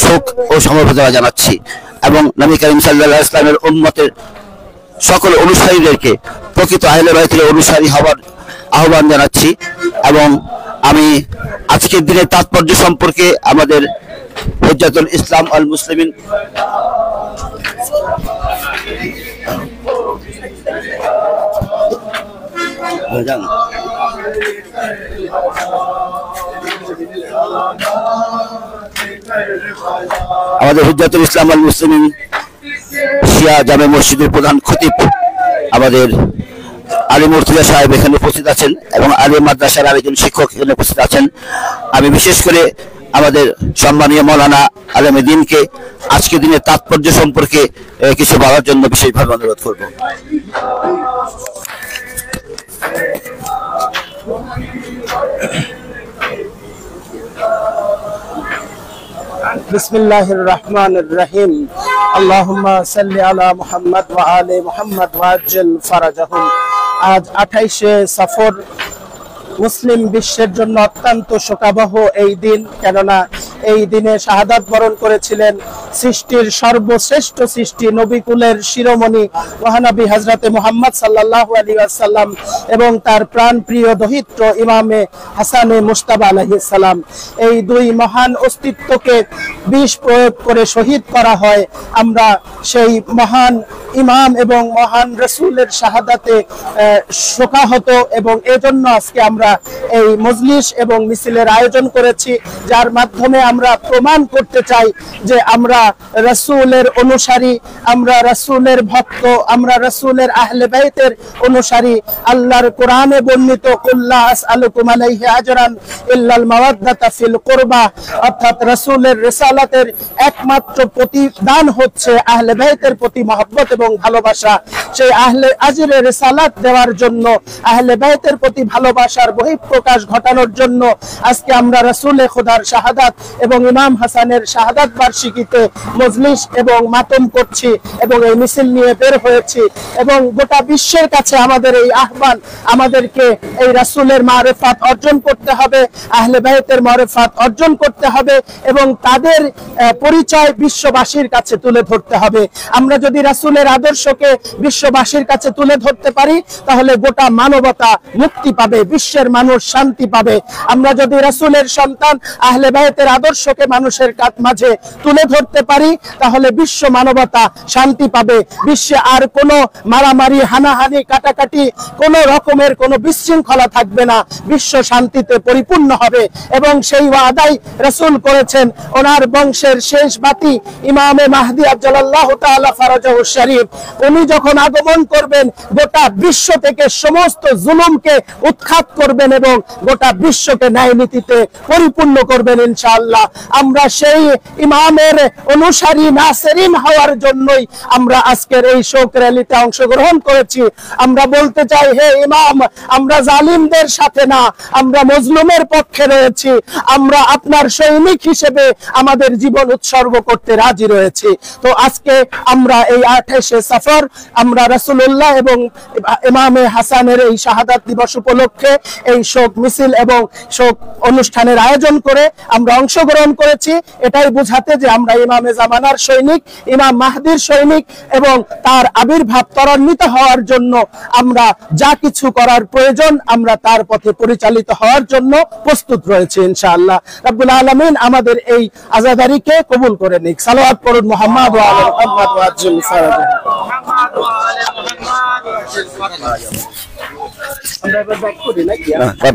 শোক ও সমবেদনা জানাচ্ছি এবং নবী করিম সাল্লাল্লাহু আলাইহি ওয়াসাল্লামের উম্মতের সকল অনুসারীদেরকে প্রকৃত আহলে বাইতের অনুসারী হওয়ার আহ্বান জানাচ্ছি। এবং আমি আজকের দিনের তাৎপর্য সম্পর্কে আমাদের হুজ্জাতুল ইসলাম আল মুসলিমিন আমাদের হুজ্জাতুল ইসলাম আল মুসলিমিন শিয়া জামে মসজিদের প্রধান খতিব আমাদের আলী মুর্তজা সাহেব এখানে উপস্থিত আছেন এবং আলী মাদ্রাসার আরেকজন শিক্ষক এখানে উপস্থিত আছেন। আমি বিশেষ করে আমাদের সম্মানীয় মৌলানা আলেমে দ্বীনকে আজকের দিনের তাৎপর্য সম্পর্কে কিছু বলার জন্য বিশেষভাবে অনুরোধ করব। বিসমিল্লাহির রহমানির রহিম। আল্লাহুম্মা সাল্লি আলা মুহাম্মদ ওয়া আলি মুহাম্মদ ওয়া আজ্জিল ফারাজাহুম। আজ 28শে সফর, মুসলিম বিশ্বের জন্য অত্যন্ত শোকাবহ এই দিন, কেননা এই দিনে শাহাদাত বরণ করেছিলেন সৃষ্টির সর্বশ্রেষ্ঠ সৃষ্টি, নবীকুলের শিরোমণি মহানবী হযরতে মুহাম্মদ সাল্লাল্লাহু আলাইহি ওয়াসাল্লাম এবং তার প্রাণপ্রিয় দহিত্র ইমামে হাসানে মুজতাবা আলাইহিস সালাম। এই দুই মহান অস্তিত্বকে বিষ প্রয়োগ করে শহীদ করা হয়। আমরা সেই মহান ইমাম এবং মহান রাসূলের শাহাদাতে শোকাহত, এবং এজন্য আজকে আমরা এই মজলিস এবং মিছিলের আয়োজন করেছি, যার মাধ্যমে আমরা প্রমাণ করতে চাই যে আমরা রাসূলের অনুসারী, আমরা রাসূলের ভক্ত, আমরা রাসূলের আহলে বাইতের অনুসারী। আল্লাহর কোরআনে বর্ণিত কুল্লা আসআলুকুম আলাইহি আজরান ইল্লাল মাওয়াদ্দাতা ফিল কুরবা, অর্থাৎ রাসূলের রিসালাতের একমাত্র প্রতিদান হচ্ছে আহলে বাইতের প্রতি মহব্বত এবং ভালোবাসা। সেই আহলে আজরের রিসালাত দেওয়ার জন্য, আহলে বাইতের প্রতি ভালোবাসার বহিঃপ্রকাশ ঘটানোর জন্য আজকে আমরা রাসূলে খোদার শাহাদাত এবং ইমাম হাসানের শাহাদাত বার্ষিকীতে মজলিস এবং মাতম করছি এবং এই মিছিল নিয়ে বের হয়েছি। এবং গোটা বিশ্বের কাছে আমাদের এই আহ্বান, আমাদেরকে এই রাসূলের মারিফাত অর্জন করতে হবে, আহলে বাইতের মারিফাত অর্জন করতে হবে এবং তাদের পরিচয় বিশ্ববাসীর কাছে তুলে ধরতে হবে। আমরা যদি রাসূলের আদর্শকে বিশ্ববাসীর কাছে তুলে ধরতে পারি, তাহলে গোটা মানবতা মুক্তি পাবে, বিশ্বের মানুষ শান্তি পাবে। আমরা যদি রাসূলের সন্তান আহলে বাইতের আদর্শকে মানুষের মাঝে তুলে ধরতে পারি, তাহলে বিশ্ব মানবতা শান্তি পাবে। বিশ্বে আর কোনো মারামারি, হানাহানি, কাটাকাটি, কোনো রকমের কোনো বিশৃঙ্খলা থাকবে না, বিশ্ব শান্তিতে পরিপূর্ণ হবে। এবং সেই ওয়াদাই রাসূল করেছেন। ওনার বংশের শেষ বাতি ইমামে মাহদি আজ্জালাল্লাহু তাআলা ফারাজাহু শরীফ, উনি যখন আগমন করবেন, গোটা বিশ্ব থেকে সমস্ত জুলুমকে উৎখাত করবেন এবং গোটা বিশ্বকে ন্যায় নীতিতে পরিপূর্ণ করবেন ইনশাআল্লাহ। আমরা সেই ইমামের অনুসারী নাসেরিন হওয়ার জন্যই আমরা আজকের এই শোক র্যালিতে অংশগ্রহণ করেছি। আমরা বলতে চাই, হে ইমাম, আমরা জালিমদের সাথে না, আমরা মজলুমের পক্ষে রয়েছি। আমরা আপনার সৈনিক হিসেবে আমাদের জীবন উৎসর্গ করতে রাজি রয়েছি। তো আজকে আমরা এই 28শে সফর, আমরা রাসূলুল্লাহ এবং ইমামে হাসানের এই শাহাদাত দিবস উপলক্ষে এই শোক মিছিল এবং শোক অনুষ্ঠানের আয়োজন করে আমরা অংশগ্রহণ করেছি, এটাই বোঝাতে যে আমরা ইমামে জামানার সৈনিক, ইমাম মাহদির সৈনিক, এবং তার আবির্ভাব ত্বরান্বিত হওয়ার জন্য আমরা যা কিছু করার প্রয়োজন, আমরা তার পথে পরিচালিত হওয়ার জন্য প্রস্তুত রয়েছে ইনশাআল্লাহ। রব্বুল আলামিন আমাদের এই আজাদারিকে কবুল করে নিক। সালাওয়াত পড়ুন মুহাম্মদ ওয়া আলা মুহাম্মদ ওয়া আজ্জিল ফারাজাহু। আমরা এবার ব্যাক করি নাকি?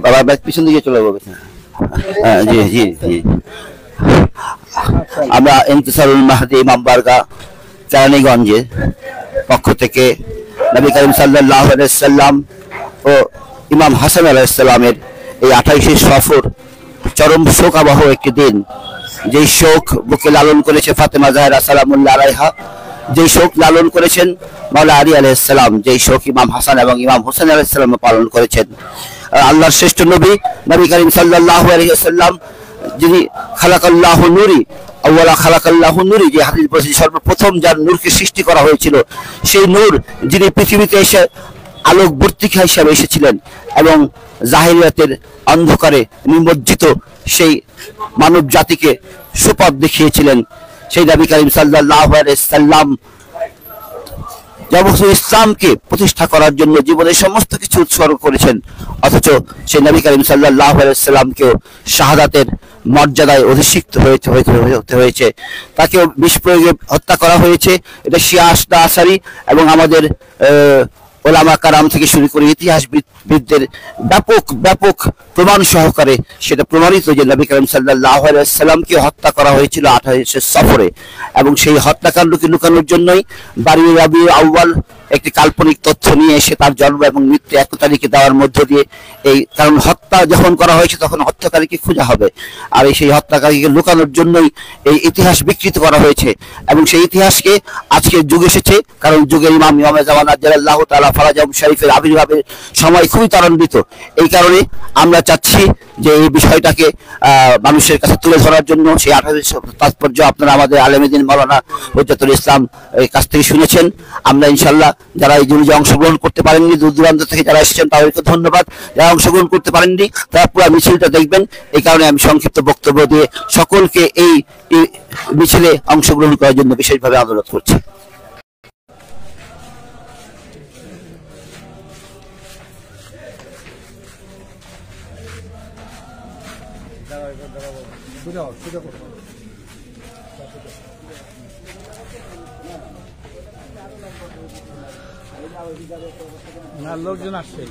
বাবা ব্যাক পিছন দিকে চলে যাবে। হ্যাঁ, জি জি জি। আমরা ইন্তিসারুল মাহদি ইমাম বারগা কেরানীগঞ্জের পক্ষ থেকে নবী করিম সাল্লাল্লাহু আলাইহি ওয়াসাল্লাম ও ইমাম হাসান আলাইহিস সালামের এই 28শে সফর চরম শোকাবহ একটি দিন। যেই শোক বুকে লালন করেছে ফাতেমা জাহরা সালামুল্লাহ আলাইহা, যেই শোক লালন করেছেন মাওলা আলী আলাইহিস সালাম, যেই শোক ইমাম হাসান এবং ইমাম হোসেন আলাইহিস সালাম পালন করেছেন। আল্লাহর শ্রেষ্ঠ নবী নবী করিম সাল্লাল্লাহু আলাইহি ওয়াসাল্লাম, যিনি খালাকাল্লাহু নূরি আউয়ালা খালাকাল্লাহু নূরি, যে হাদিস বলেছে সর্বপ্রথম যার নূরকে সৃষ্টি করা হয়েছিল, সেই নূর যিনি পৃথিবীতে এসে আলোকবর্তিকা হিসাবে এসেছিলেন এবং জাহিলিয়াতের অন্ধকারে নিমজ্জিত সেই মানব জাতিকে সুপথ দেখিয়েছিলেন, সেই নবী করিম সাল্লাল্লাহু আলাইহি ওয়াসাল্লাম ইসলামকে প্রতিষ্ঠা করার জন্য জীবনের সমস্ত কিছু উৎসর্গ করেছেন, অথচ সেই নবী করিম সাল্লাল্লাহু আলাইহি ওয়াসাল্লামকেও শাহাদাতের মর্যাদায় অধিষ্ঠিত হতে হয়েছে, তাকে বিষ প্রয়োগে হত্যা করা হয়েছে। এটা শিয়া আসনা আসারি এবং আমাদের ওলামা কারাম থেকে শুরু করে ইতিহাসবিদদের ব্যাপক প্রমাণ সহকারে সেটা প্রমাণিত যে নবী করিম সাল্লাল্লাহু আলাইহি ওয়াসাল্লামকে হত্যা করা হয়েছিল 28শে সফরে, এবং সেই হত্যাকাণ্ডকে লুকানোর জন্যই রবিউল আউয়াল একটি কাল্পনিক তথ্য নিয়ে এসে তার জন্ম এবং মৃত্যু 1 তারিখে দেওয়ার মধ্য দিয়ে, এই কারণ হত্যা যখন করা হয়েছে তখন হত্যাকারীকে খোঁজা হবে, আর সেই হত্যাকারীকে লুকানোর জন্যই এই ইতিহাস বিকৃত করা হয়েছে। এবং সেই ইতিহাসকে আজকে যুগ এসেছে, কারণ যুগের ইমাম ইমামে জামান আজ্জালাল্লাহু তাআলা ফারাজাহু শরীফের আবির্ভাবের সময় খুবই ত্বরান্বিত। এই কারণে আমরা চাচ্ছি যে এই বিষয়টাকে মানুষের কাছে তুলে ধরার জন্য। সেই 28 তাৎপর্য আপনারা আমাদের আলেমুদ্দিন মাওলানা হুজ্জাতুল ইসলাম এর কাছ থেকে শুনেছেন। আমরা ইনশাআল্লাহ যারা এই জন্য অংশগ্রহণ করতে পারেননি, দূর দূরান্ত থেকে যারা এসেছেন তাদেরকে ধন্যবাদ। যারা অংশগ্রহণ করতে পারেননি তারা পুরো মিছিলটা দেখবেন। এই কারণে আমি সংক্ষিপ্ত বক্তব্য দিয়ে সকলকে এই মিছিলে অংশগ্রহণ করার জন্য বিশেষভাবে অনুরোধ করছি। না, লোকজন আসছে।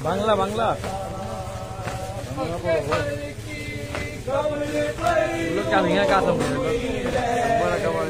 বাংলা বাংলা लोग क्या नहीं है का सब बड़ा कमाल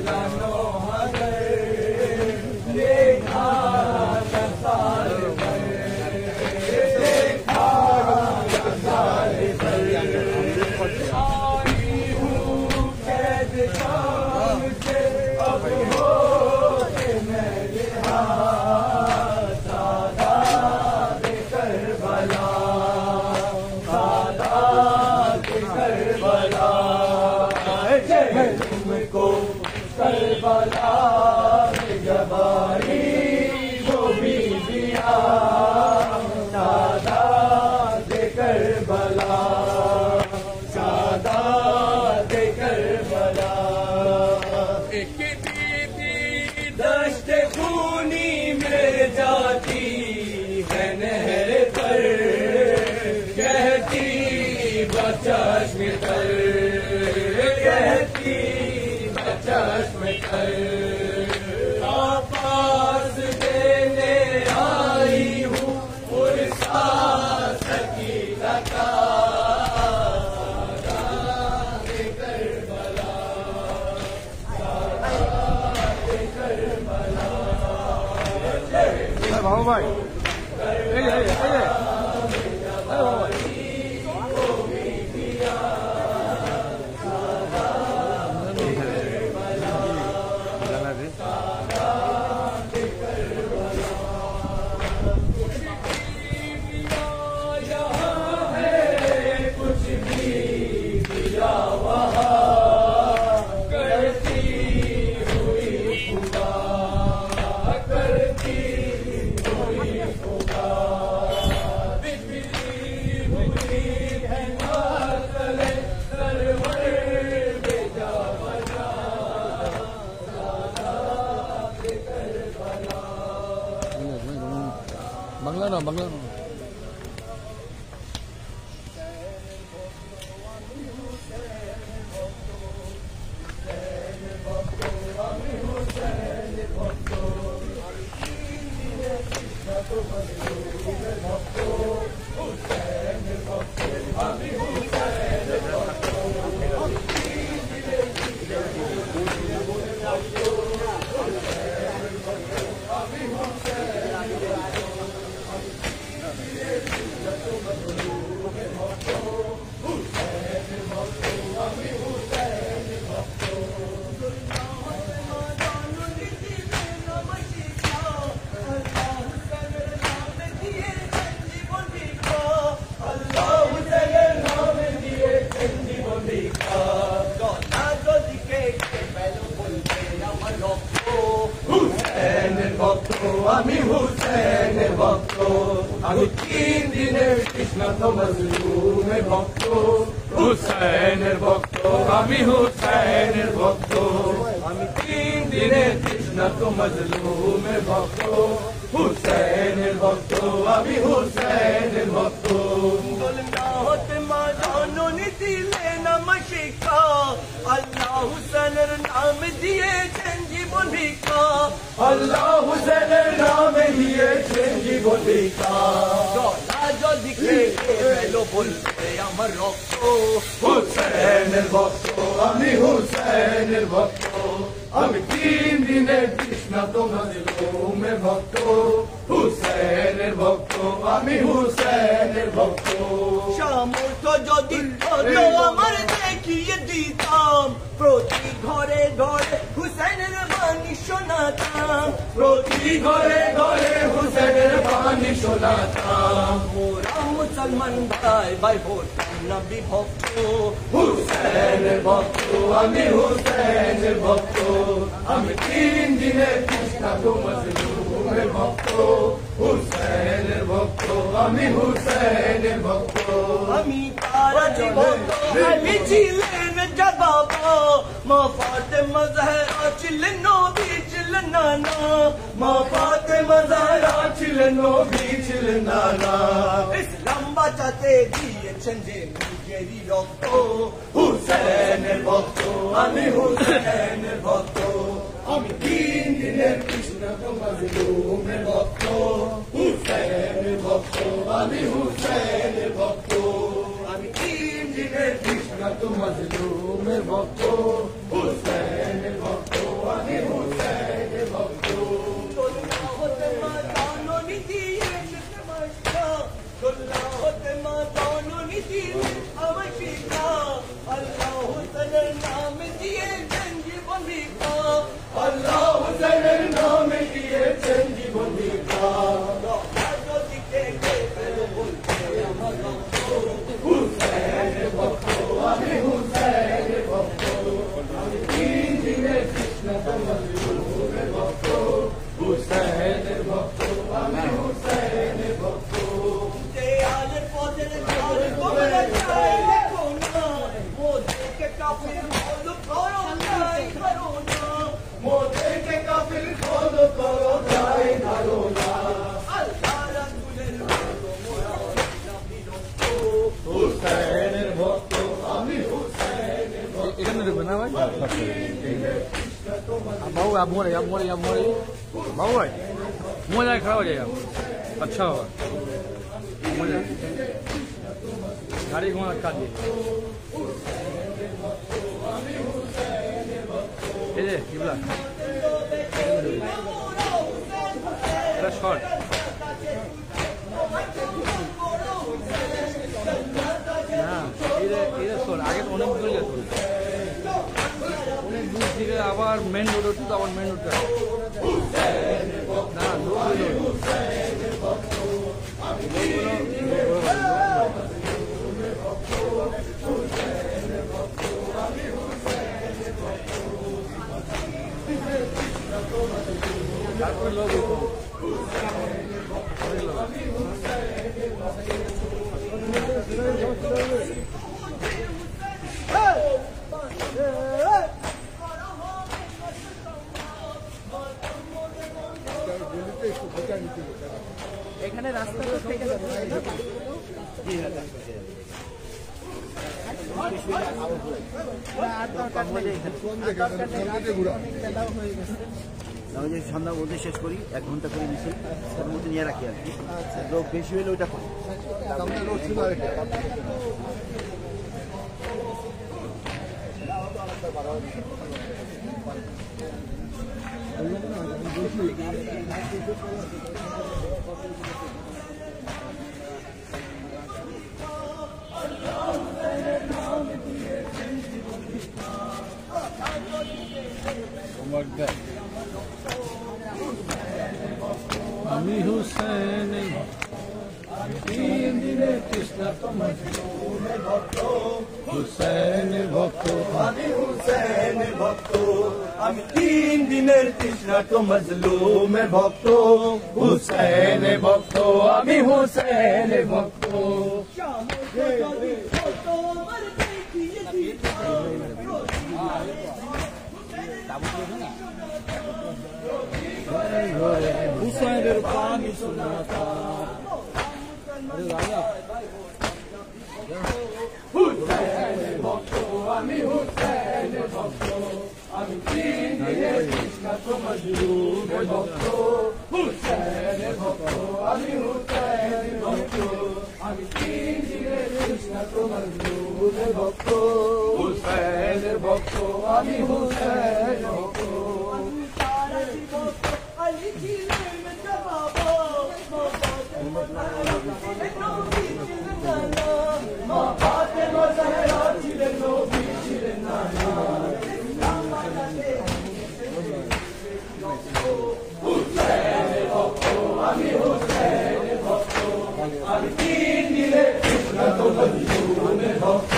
भाई बांग्ला ना बांग्ला ना তৃষ্ণা তো মজলুমের ভক্ত হুসেনের ভক্ত আমি হুসেনের ভক্ত আমি 3 দিনের তৃষ্ণা তো মজলুমের ভক্ত হুসেনের ভক্ত আমি হুসেনের ভক্ত হতে মা জাননি দিলে নমস্কা আল্লাহ হুসেনের নাম দিয়েছেন জীবন ভিক্ষা আল্লাহ হুসেনের নাম দিয়েছেন জীবন ভিক্ষা গলা যদি খেয়ে এলো বলতে আমার রক্ত হুসেনের ভক্ত আমি হুসেনের ভক্ত আমি 3 দিনের তৃষ্ণা তো মজলুমের ভক্ত হুসেনের ভক্ত আমি হুসেনের ভক্ত সামর্থ্য যদি হতো আমার দেখিয়ে দিতাম প্রতি ঘরে ঘরে হুসেনের বাণী শোনাতাম প্রতি ঘরে ঘরে হুসেনের বাণী শোনাতাম মোরা মুসলমান ভাই ভাই হতাম না বিভক্ত হুসেনের ভক্ত আমি হুসেনের ভক্ত আমি 3 দিনের তৃষ্ণা তো মজলুমের ভক্ত হুসেনের ভক্ত আমি হুসেনের ভক্ত আমি তারা জীবন আমি ছিলেন জবাব মা ফাতেমা জাহরা ছিলেন নবী ছিলেন নানা মা ফাতেমা জাহরা ছিলেন নবী ছিলেন নানা ইসলাম বাঁচাতে দিয়েছেন যে নিজেরই রক্ত হুসেনের ভক্ত আমি হুসেনের ভক্ত আমি 3 দিনের তৃষ্ণা তো মজলুমের ভক্ত হুসেনের ভক্ত আমি হুসেনের ভক্ত আমি 3 দিনের তৃষ্ণা তো মজলুমের ভক্ত হুসেনের ভক্ত আমি হুসেনের ভক্ত তোল্লা হতে মা জাননি দিয়েছেন নমস্কা তোল্লা হতে মা জাননি দিয়েছেন আমার শিক্ষা আল্লাহ হুসেনের নাম দিয়েছেন জীবন ভিক্ষা আল্লাহ হুসেনের নাম দিয়েছেন জীবন ভিক্ষা যদি কে বলতে আমার ভক্ত হুসেনের ভক্ত আমি হুসেনের ভক্ত আমি 3 দিনের তৃষ্ণা তো মজলুমের ভক্ত হুসেনের ভক্ত আমি হুসেনের ভক্ত দেয়ালের পথের ঝড় তোমরা চাইলে কোনা মোদেরকে কাফির বলো করো নাই করো না মোদেরকে কাফির বলো করো নাই করো না আল্লাহ রাসূলের ভক্ত মোরা বিরক্ত হুসেনের ভক্ত আমি হুসেনের ভক্ত এখানে দেখবে না ভাই बाबू आप मोड़े बाबू भाई मुँह जाए खड़ा हो जाएगा अच्छा होगा गाड़ी घुमा अटका दिए किबला এটা শর্ট না এটা শর্ট আগে তো অনেক দূর যেত অনেক দূর থেকে আবার মেন রোড উঠতো আবার মেন রোডটা না তারপরে লোক এখানে রাস্তা থেকে যাবে সন্ধ্যার মধ্যে শেষ করি 1 ঘন্টা করে মিছিল তার মধ্যে নিয়ে রাখি আর কি লোক বেশি হলে ওইটা করি আমি হুসেন কৃষ্ণ হুসেনের ভক্ত আমি হুসেনের ভক্ত আমি 3 দিনের তৃষ্ণা তো মজলুমের ভক্ত হুসেনের ভক্ত আমি হুসেনের ভক্ত হুসাইনের পানি শোনাতা আরে রাজা হুসাইনের ভক্ত আমি হুসাইনের ভক্ত আমি দিনের কৃষ্ণ তোমার মজলুমের ভক্ত হুসাইনের ভক্ত আমি হুসাইনের ভক্ত আমি দিনের কৃষ্ণ তোমার মজলুমের ভক্ত হুসাইনের ভক্ত আমি হুসাইনের ভক্ত আমি তিন দিনের কৃষ্ণ তোমার মজলুমের ভক্ত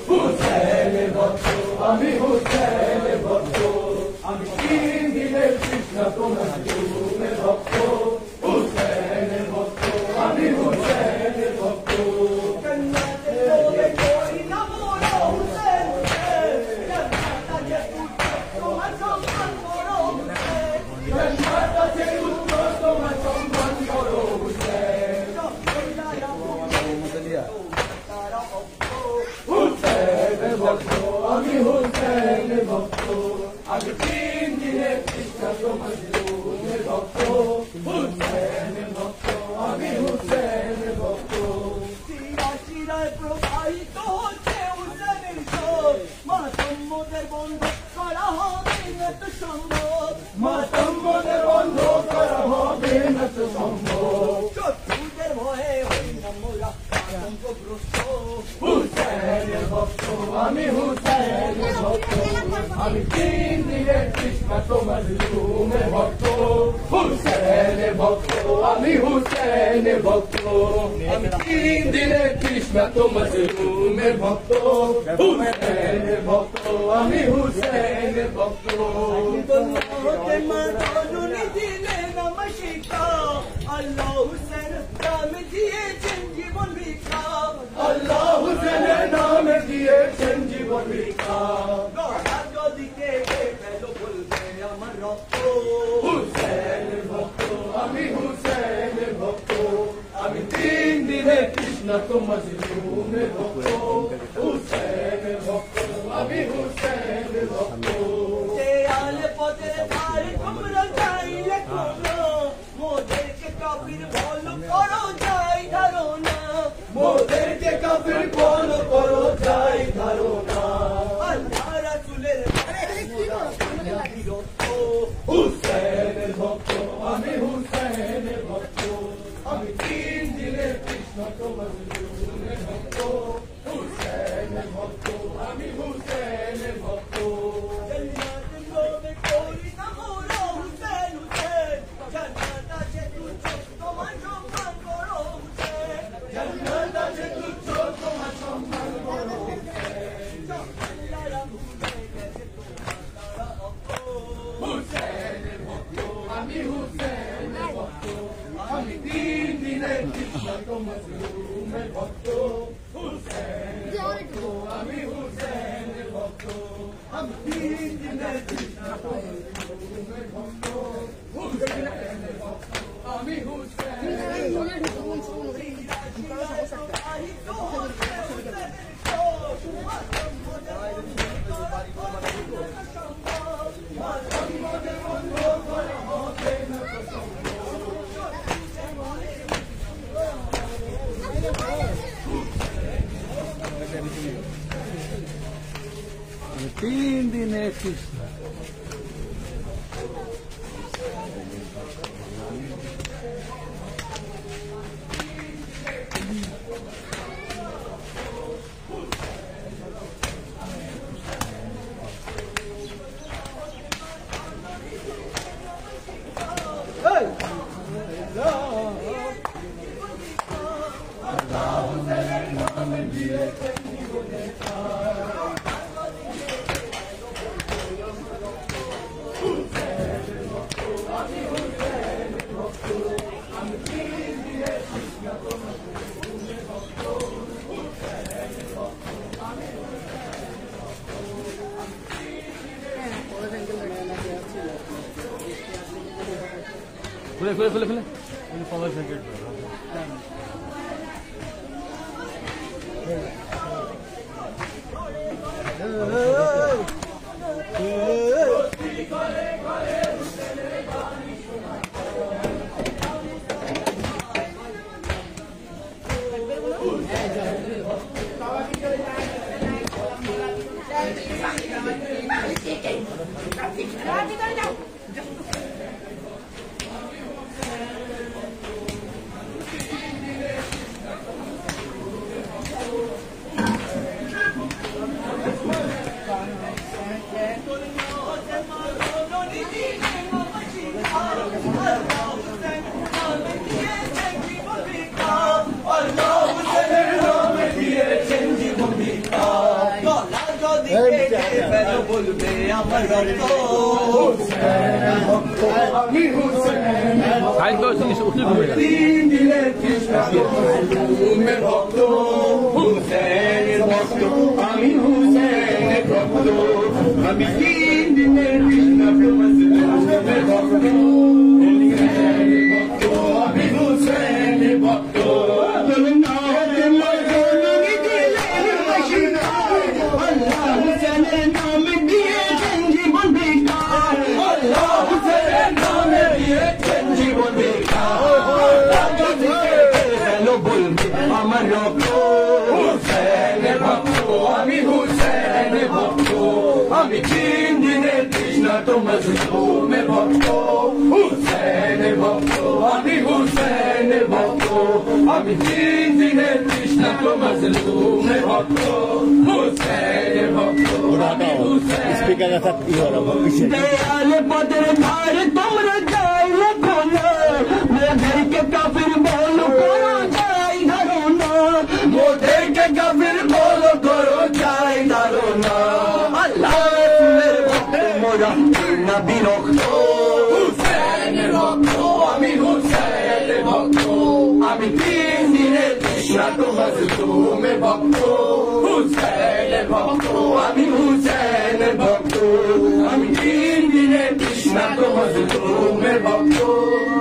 হুসাইনের ভক্ত আমি হুসাইনের ভক্ত আমি তিন দিনের কৃষ্ণ তোমার মজলুমের ভক্ত হুসাইনের ভক্ত আমি হুসাইনের ভক্ত হুসাইনের ভক্ত আমি হুসাইনের ভক্ত আমি তিন দিনের কৃষ্ণ তোমার মজলুমের ভক্ত হুসাইনের ভক্ত আমি হুসাইনের ভক্ত শিরায় প্রবাহিত হচ্ছে হুসেনের শোক মাতম্মদের বন্ধ করা হবে না তো সম্ভব মাতম্মদের বন্ধ করা হবে না তো সম্ভব শত্রুদের ভয়ে হই না মোরা আতঙ্কগ্রস্ত হুসাইনের ভক্ত আমি হুসাইনের ভক্ত আমি তিন দিনের কৃষ্ণ তোমার মজলুমের ভক্ত হুসাইনের ভক্ত আমি হুসাইনের ভক্ত আমি তিন দিনের কৃষ্ণ তোমার মজলুমের ভক্ত হুসাইনের ভক্ত আমি হুসাইনের ভক্ত হতে মা জননী দিলেন আমার শিক্ষা আল্লাহ হুসেন নাম দিয়েছেন জীবন ভিক্ষা আল্লাহ হুসেনের নামে দিয়েছেন জীবন ভিক্ষা দিতে গেল বলবে আমার রক্ত হুসাইনের ভক্ত আমি হুসাইনের ভক্ত আমি তিন দিনের কৃষ্ণ তোমার মজলুমের ভক্ত হুসাইনের ভক্ত আমি হুসাইনের ভক্ত যে আলে পদের ধার তোমরা চাইলে কোনো মোদেরকে কাফির বলো করো যাই ধারণা মোদেরকে কাফির বলো করো যাই ধারণা আল্লাহ রাসূলের হুসাইনের ভক্ত আমি হুসাইনের ভক্ত আমি তিন দিনের কৃষ্ণ তোমার মজলুমের ভক্ত হুসাইনের ভক্ত আমি হুসাইনের ভক্ত জান্নাতের লোভে করি না মোরা হুসেন হুসেন জান্নাত আছে তুচ্ছ তোমার সম্মান করো হুসেন জান্নাত আছে তুচ্ছ তোমার সম্মান করো আল্লাহর ভুলে গেছে তোমার হুসাইনের ভক্ত আমি হুসাইনের ভক্ত আমি তিন দিনের কৃষ্ণ তোমার মজলুমের ভক্ত হুসাইনের ভক্ত আমি হুসাইনের ভক্ত আমি তিন দিনের কৃষ্ণ তোমার মজলুমের ভক্ত হুসাইনের ভক্ত আমি হুসাইনের ভক্ত तीन दिन एक कृष्ण খুলে খুলে খুলে খুলে পাওয়ার প্যাকেট বলবে আমার রক্ত সাইড করে উঠে ঘুরে তিন দিনের কৃষ্ণ তুমি ভক্ত হুসেনের ভক্ত আমি হুসেনের ভক্ত আমি তিন দিনের কৃষ্ণ তোমার ভক্ত হুসেনের ভক্ত আমি হুসেনের ভক্ত আমার রক্ত হুসেনের ভক্ত আমি হুসেনের ভক্ত আমি তিন দিনের কৃষ্ণ তোমার জুলুমের ভক্ত হুসেনের ভক্ত আমি হুসেনের ভক্ত আমি তিন দিনের কৃষ্ণ তোমার জুলুমের ভক্ত হুসেনের ভক্ত আমি হুসেনের দয়াল পদের ধার তোমরা যাইলে খোলো মেঘেরকে কাফির বলো করো যাই ধরো না মোদেরকে কাফির বলো করো যাই ধরো না আল্লাহ রসুলের ভক্ত মোরা না বিরক্ত হুসেনের ভক্ত আমি হুসেনের ভক্ত আমি তিন দিনের কৃষ্ণ তোমার জুলুমের ভক্ত হুসেনের ভক্ত আমি হুসেনের ভক্ত আমি তিন দিনের কৃষ্ণ তোমার জুলুমের ভক্ত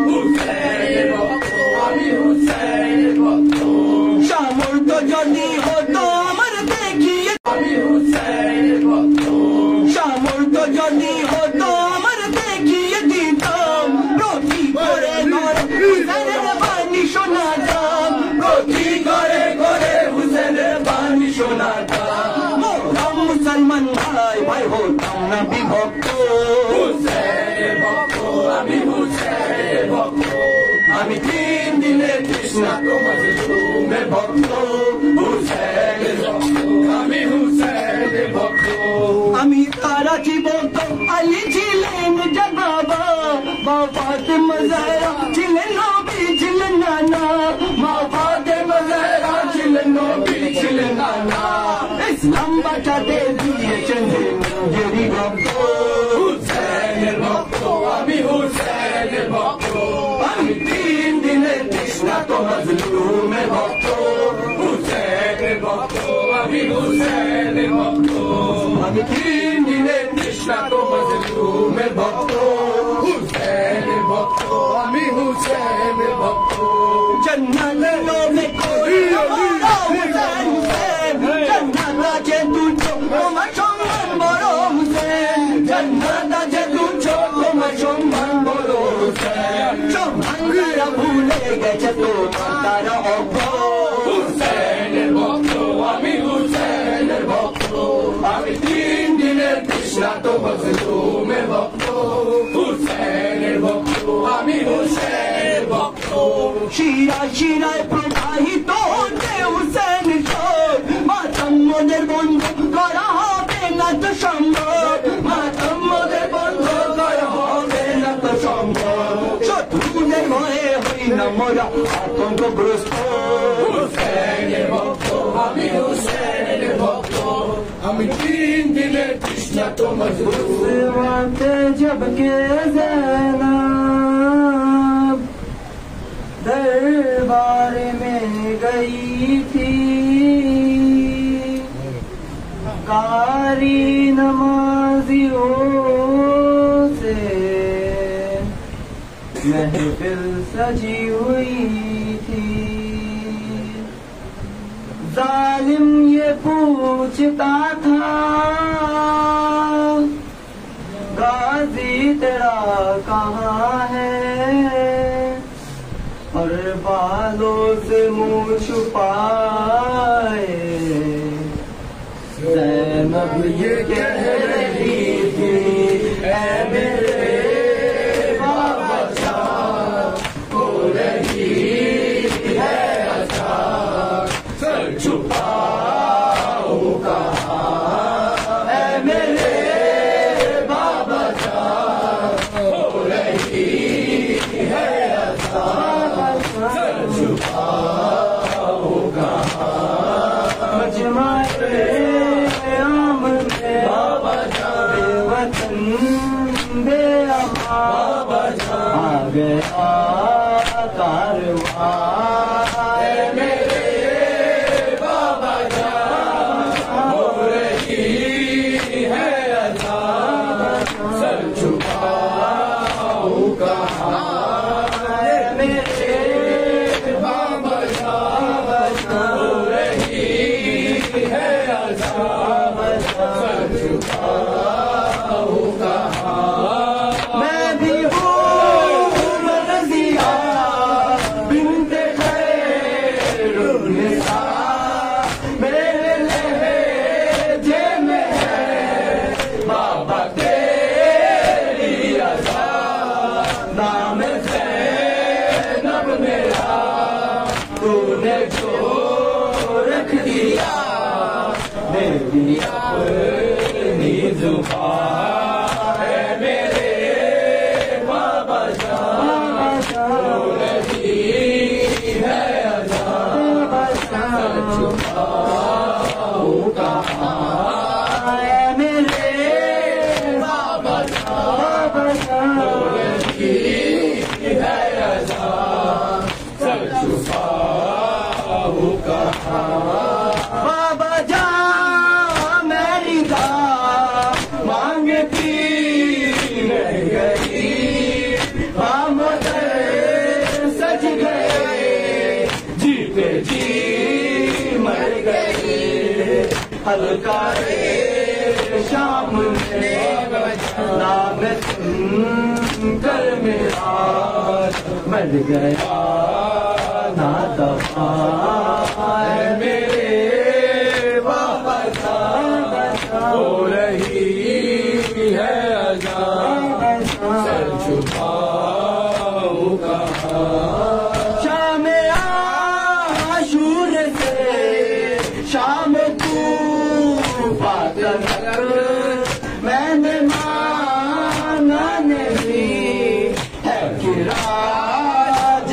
হুসেনের ভক্ত আমি হুসেনের ভক্ত সামর্থ্য যদি হতো আমার দেখিয়ে আমি হুসেনের ভক্ত সামর্থ্য যদি হতো আমার দেখিয়ে দিতাম প্রতি করে ঘরে হুসেনের বাণী শোনাতাম প্রতি ঘরে ঘরে হুসেনের বাণী শোনাতাম মুসলমান ভাই ভাই হতাম না বিভক্ত হুসেনের ভক্ত আমি হুসেনের ভক্ত আমি তিন দিনের কৃষ্ণ তোমার জুলুমের ভক্ত হুসেনের ভক্ত আমি হুসেনের ভক্ত আমি তারা জীবন্ত আলী ছিলেন যে বাবা বাবাতে মজারা ছিলেন নবী ছিলেন নানা বাবাতে মজারা ছিলেন নবী ছিলেন নানা ইসলাম বাঁচাতে দিয়েছেন নিজেরই ভক্ত হুসেনের ভক্ত আমি হুসেনের ভক্ত আমি তিন দিনের কৃষ্ণ তোমার জুলুমের ভক্ত হুসেনের ভক্ত আমি হুসেনের ভক্ত আমি তিন দিনের কৃষ্ণ তোমার জুলুমের ভক্ত হুসেনের ভক্ত আমি হুসেনের ভক্ত জন্নত লোভে করি আমরা হুসেন হুসেন জন্নত আছে তুঝো তোমার সম্মান বড় হুসেন জন্নত আছে তুঝো তোমার সম্মান বড় হুসেন সম্মান তারা ভুলে গেছে তোমার তারা অজ্ঞ হুসেনের ভক্ত আমি হুসেনের ভক্ত আমি তিন দিনের কৃষ্ণ তোমার জুলুমের ভক্ত হুসেনের ভক্ত আমি হুসেনের ভক্ত শিরা শিরায় প্রবাহিত হচ্ছে হুসেন সব মাতাম্মদের বন্ধ করা হবে না তো সম্ভব মাতাম্মদের বন্ধ করা হবে না তো সম্ভব শত্রুদের ভয়ে হই না মোরা আতঙ্কগ্রস্ত হুসেনের ভক্ত আমি হুসেনের ভক্ত আমি তিন দিনের কৃষ্ণ তোমার জুলুমে जब के ज़ैनब दरबार में गई थी कारी नमाजियों से महफिल सजी हुई थी। जालिम ये पूछता था गाजी तेरा कहाँ है, और बालों से मुंह छुपाए ज़ैनब ये कह रही थी, ऐ मेरे बाबा शाह हो रही है आशा, सर छुपाओ कहाँ, ऐ मेरे बाबा शाह हो रही है आशा, सर छुपाओ कहाँ। मजमा-ए आमने बाबा जान वतन बे बाबा जान आ गया कारवां, ऐ मेरे बाबा जान हो रही है अज़ा, सर छुपाओ कहाँ, ऐ मेरे बाबा जान हो रही है अज़ा, सर छुपाओ कहाँ। मैं भी हूँ मर्ज़िया बिन्ते खैरुन्निसा, मेरे लहजे में है बाबा तेरी अज़ा, नाम ज़ैनब मेरा तूने जो रख दिया, मेरी अपनी जुबान है मेरे बाबा जान हो रही है अज़ा, सर छुपाओ कहाँ, ऐ मेरे बाबा जान हो रही है अज़ा, सर छुपाओ कहाँ। बाबा जान मेरी दा मांगती रह गई, बामोदर सज गए, जीते जी मर गए, हल्का शाम में नाम सुन कर मेरा मर गया ना दफा, ऐ मेरे बाबा जान हो रही है अज़ा, सर छुपाओ कहाँ। शाम आशूर से शाम तूफा तक मैंने माना नहीं है कि राज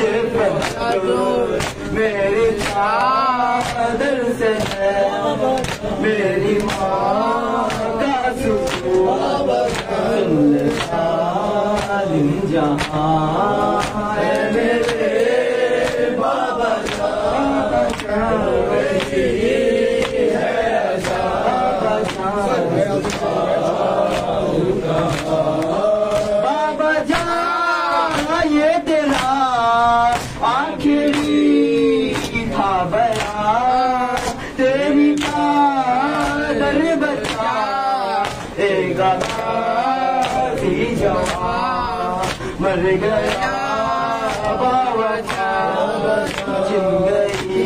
मेरी चादर से है मेरी माँ का सुकून, सुन ले सालिम जहाँ, है मेरे बाबा जान हो रही है अज़ा, बाबा जान ये तेरा आखिरी था बया, तेरी चादर बचा एगा गाजी जवां, मर गया बाबा जान, चिन गई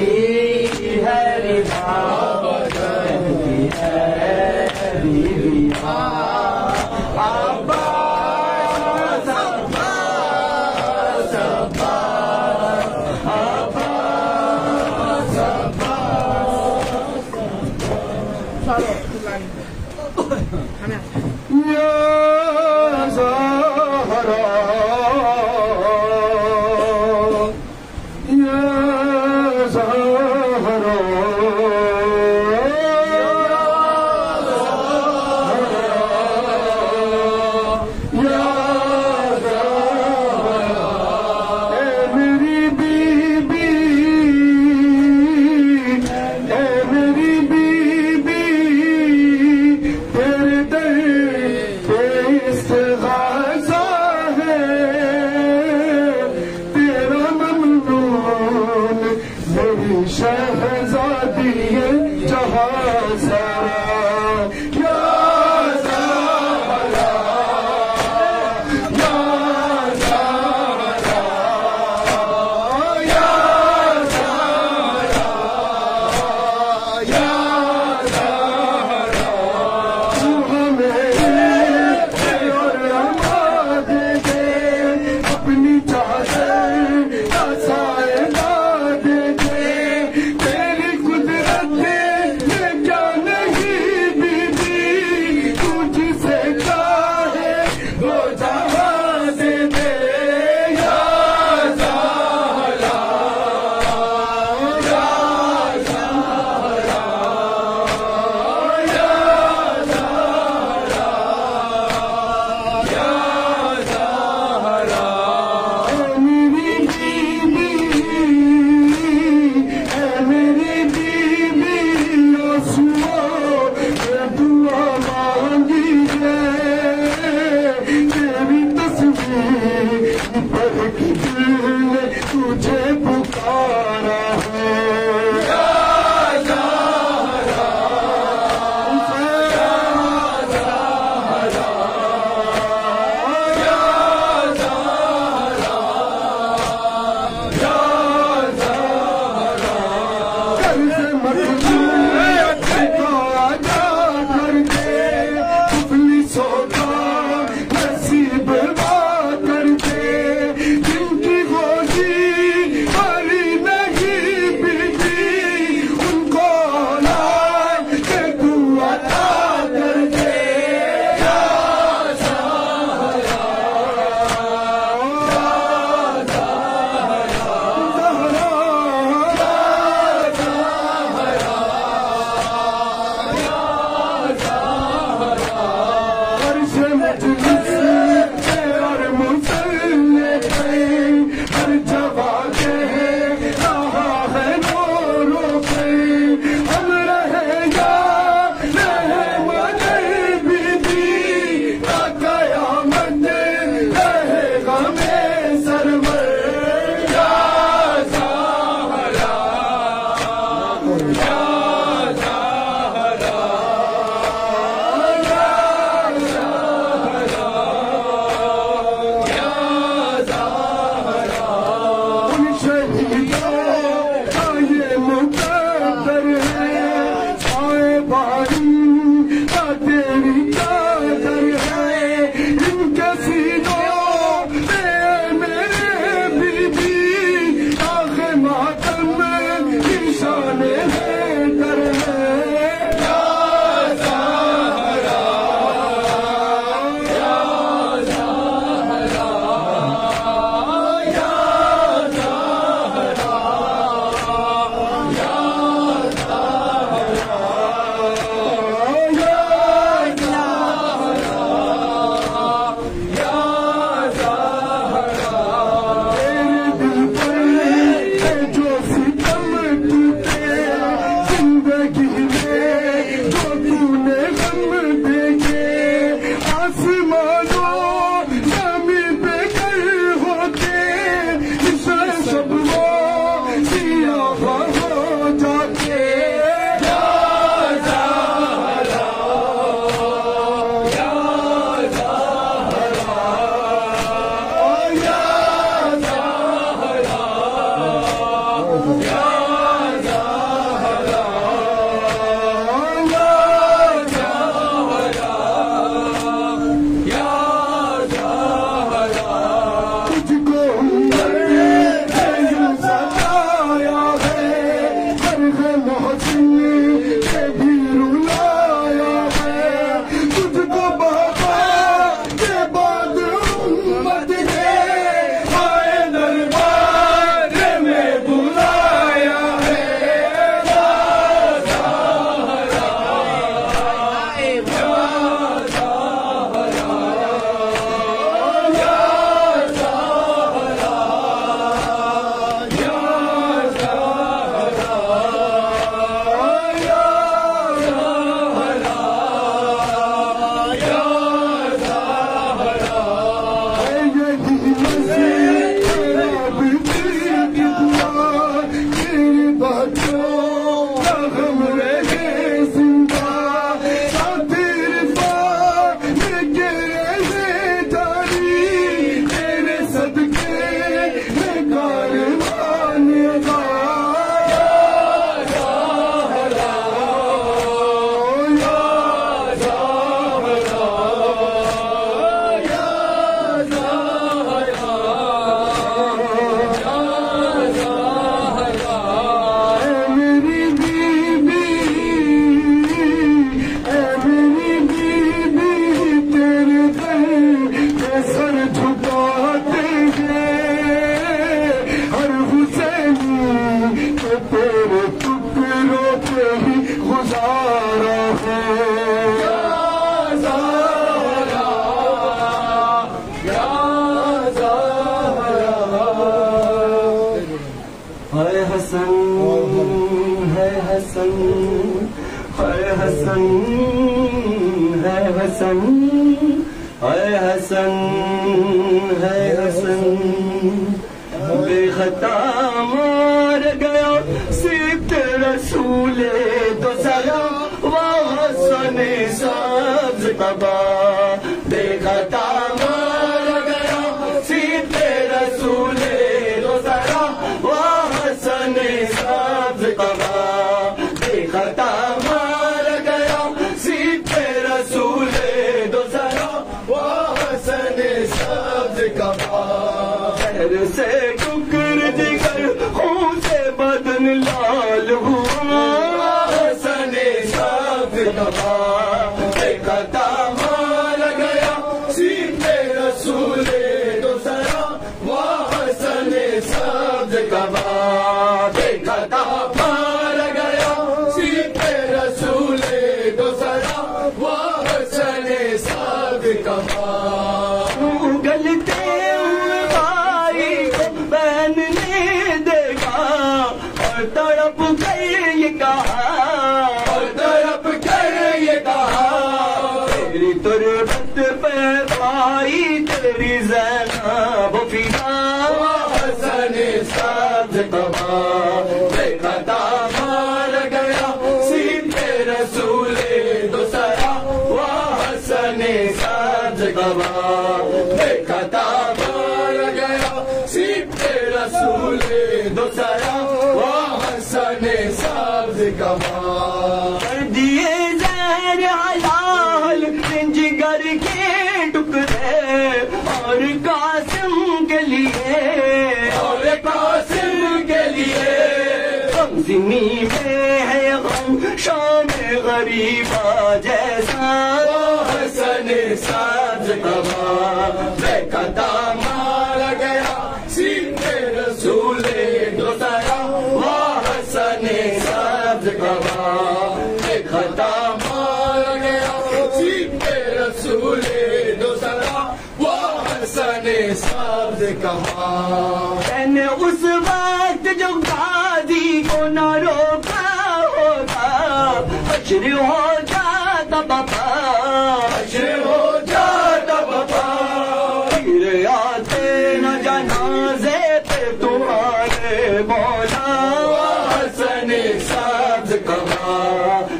है रिदा, कहती है बीविया अब्बास अब्बास अब्बास अब्बास या ज़हरा या ज़हरा तेरे दर पे तेरी कुदरत में क्या नहीं हसन है हसन है हसन है हसन बेखता मार गया सिद्ध रसूले तो सया वह हसन सब्ज कबा बेखता मार गया सिद्ध रसूले तो सया वह हसन सब्ज कबा बेखता मार गया सिद्ध रसूले तो सया वह हसन सब्ज कबा से टुकर जिगर खून से बदन लाल हुआ हसने साथ दबा देखता मार गया सीधे रसूले तो सरा वह हसने साथ कबा देखता मार गया सीधे रसूले तो सरा वह हसने साथ कबा गलते तड़प कर ये कहा और तड़प कर ये कहा तेरी तुरबत पे पाई तेरी ज़ैनब फिदा हसन साज कबा देखता मार गया सीधे रसूले दूसरा वह हसन साज कबा देखता मार गया सीधे रसूले दूसरा हसने साब्ज कबा कर दिए ज़हर हलाल जिगर के टुकड़े और कासिम के लिए गमज़नी में है गम शाम गरीबा जैसा हसने साब्ज कबा देखता मार गया सीधे रसूले दूसरा हसने साब्ज कबा देखता मार गया सीधे रसूले दूसरा वह हसने साब्ज कबा मैंने उस वक्त जो गाजी को न रोका होगा हश्र हो जाता बाबा हश्र हो जाता बाबा फिर आते न जनाजे पे तुम्हारे मौला हसने साब्ज कबा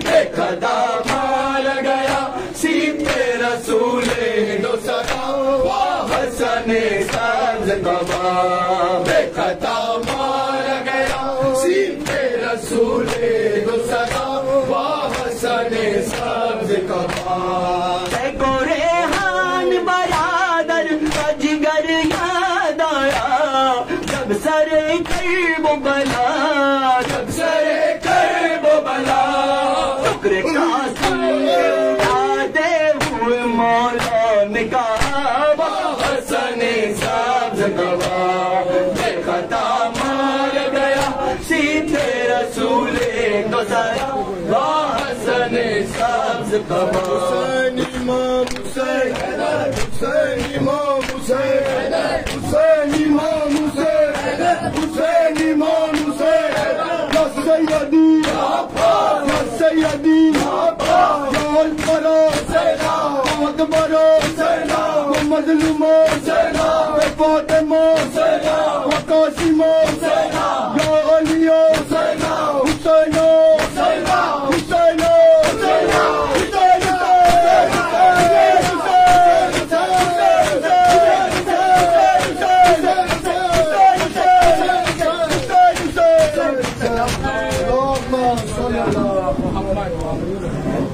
देखता मार गया सीधे रसूले दूसरा वह हसने साब्ज कबा देखता मार गया सीधे रसूले दूसरा वह हसने साब्ज कबा गोरेहान बरादर का जिगर याद आया जब सरे वो बला जब सरे कर वो बला टुकड़े उठाते हुए मौला ने कहा हसने साब्ज कबा देखता मार गया सीधे रसूले दूसरा हसने साब्ज कबा हुसैन इमाम हुसैन हुसैन इमाम हुसैन हुसैन इमाम हुसैन हुसैन इमाम हुसैन या सैयदी या सैयदी या अकबरो अकबरो मजलूमो फातिमा कासिमो या अलियो हुसैनो हुसैनो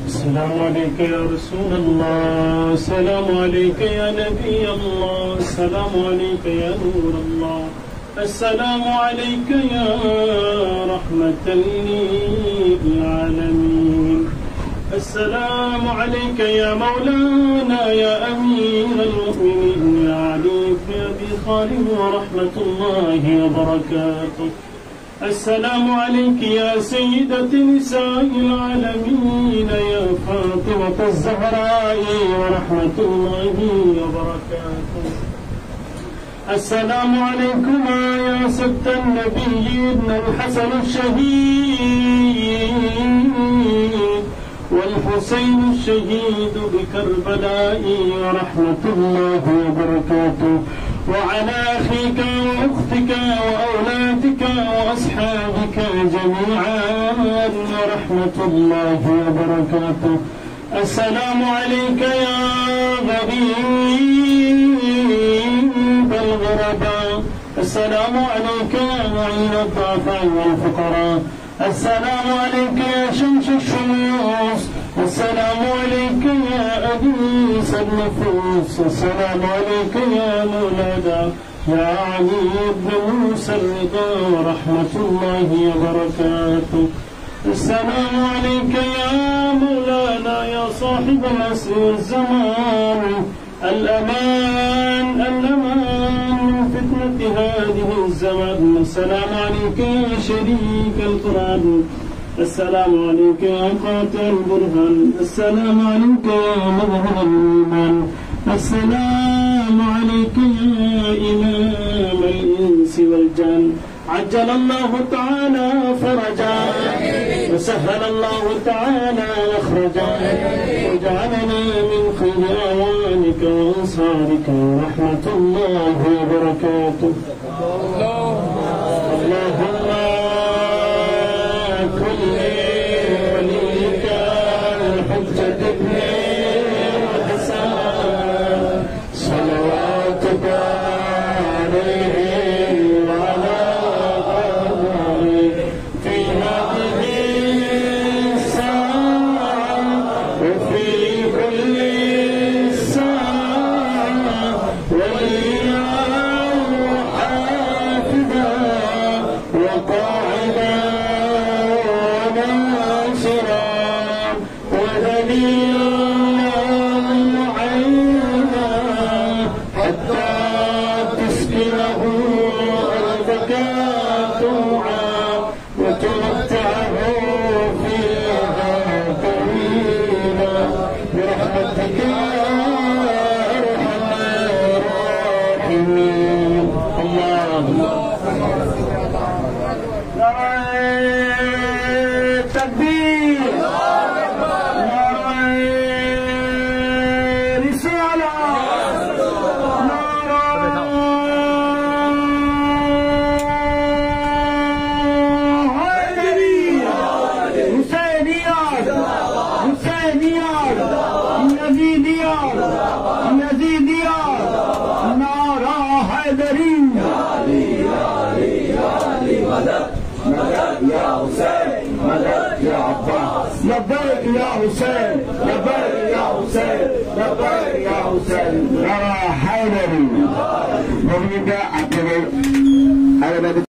السلام عليك يا رسول الله السلام عليك يا نبي الله السلام عليك يا نور الله السلام عليك يا رحمة للعالمين السلام عليك يا مولانا يا أمير المؤمنين يا علي بن أبي طالب ورحمة الله وبركاته السلام عليك يا سيدة نساء العالمين يا فاطمة الزهراء ورحمة الله وبركاته السلام عليكما يا ست النبيين الحسن الشهيد والحسين الشهيد بكربلاء ورحمة الله وبركاته، وعلى أخيك وأختك وأولادك وأصحابك جميعا ورحمة الله وبركاته. السلام عليك يا غريب الغرباء، السلام عليك يا معين الضعفاء والفقراء، السلام عليك يا شمس الشموس، السلام عليك يا أنيس النفوس، السلام عليك يا مولانا يا علي بن موسى الرضا ورحمة الله وبركاته. السلام عليك يا مولانا يا صاحب العصر والزمان، الأمان من فتنة هذه الزمان. السلام عليك يا شريك القرآن، السلام عليك يا قاطع البرهان، السلام عليك يا مظهر الإيمان، السلام عليك يا إمام الإنس والجان. عجل الله تعالى فرجا وسهل الله تعالى مخرجا، وجعلنا من خير أعوانك وأنصارك ورحمة الله وبركاته. اللهم كن وليك الحجة ابن الحسن صلواتك عليه وعلى آله في هذه الساعة وفي كل ساعة، وليا وحافظا وقاعدا وناصرا ودليلا معينا، حتى تسكنه أرضك طوعا وتمتعه فيها طويلا برحمتك يا أرحم الراحمين. اللهم تكبير، رسالة، حسينيات، يزيديات، نارا حيدري. مدد يا حسين، مدد يا عباس، لبيك يا حسين، لبيك يا حسين، لبيك يا حسين. نارا حيدري.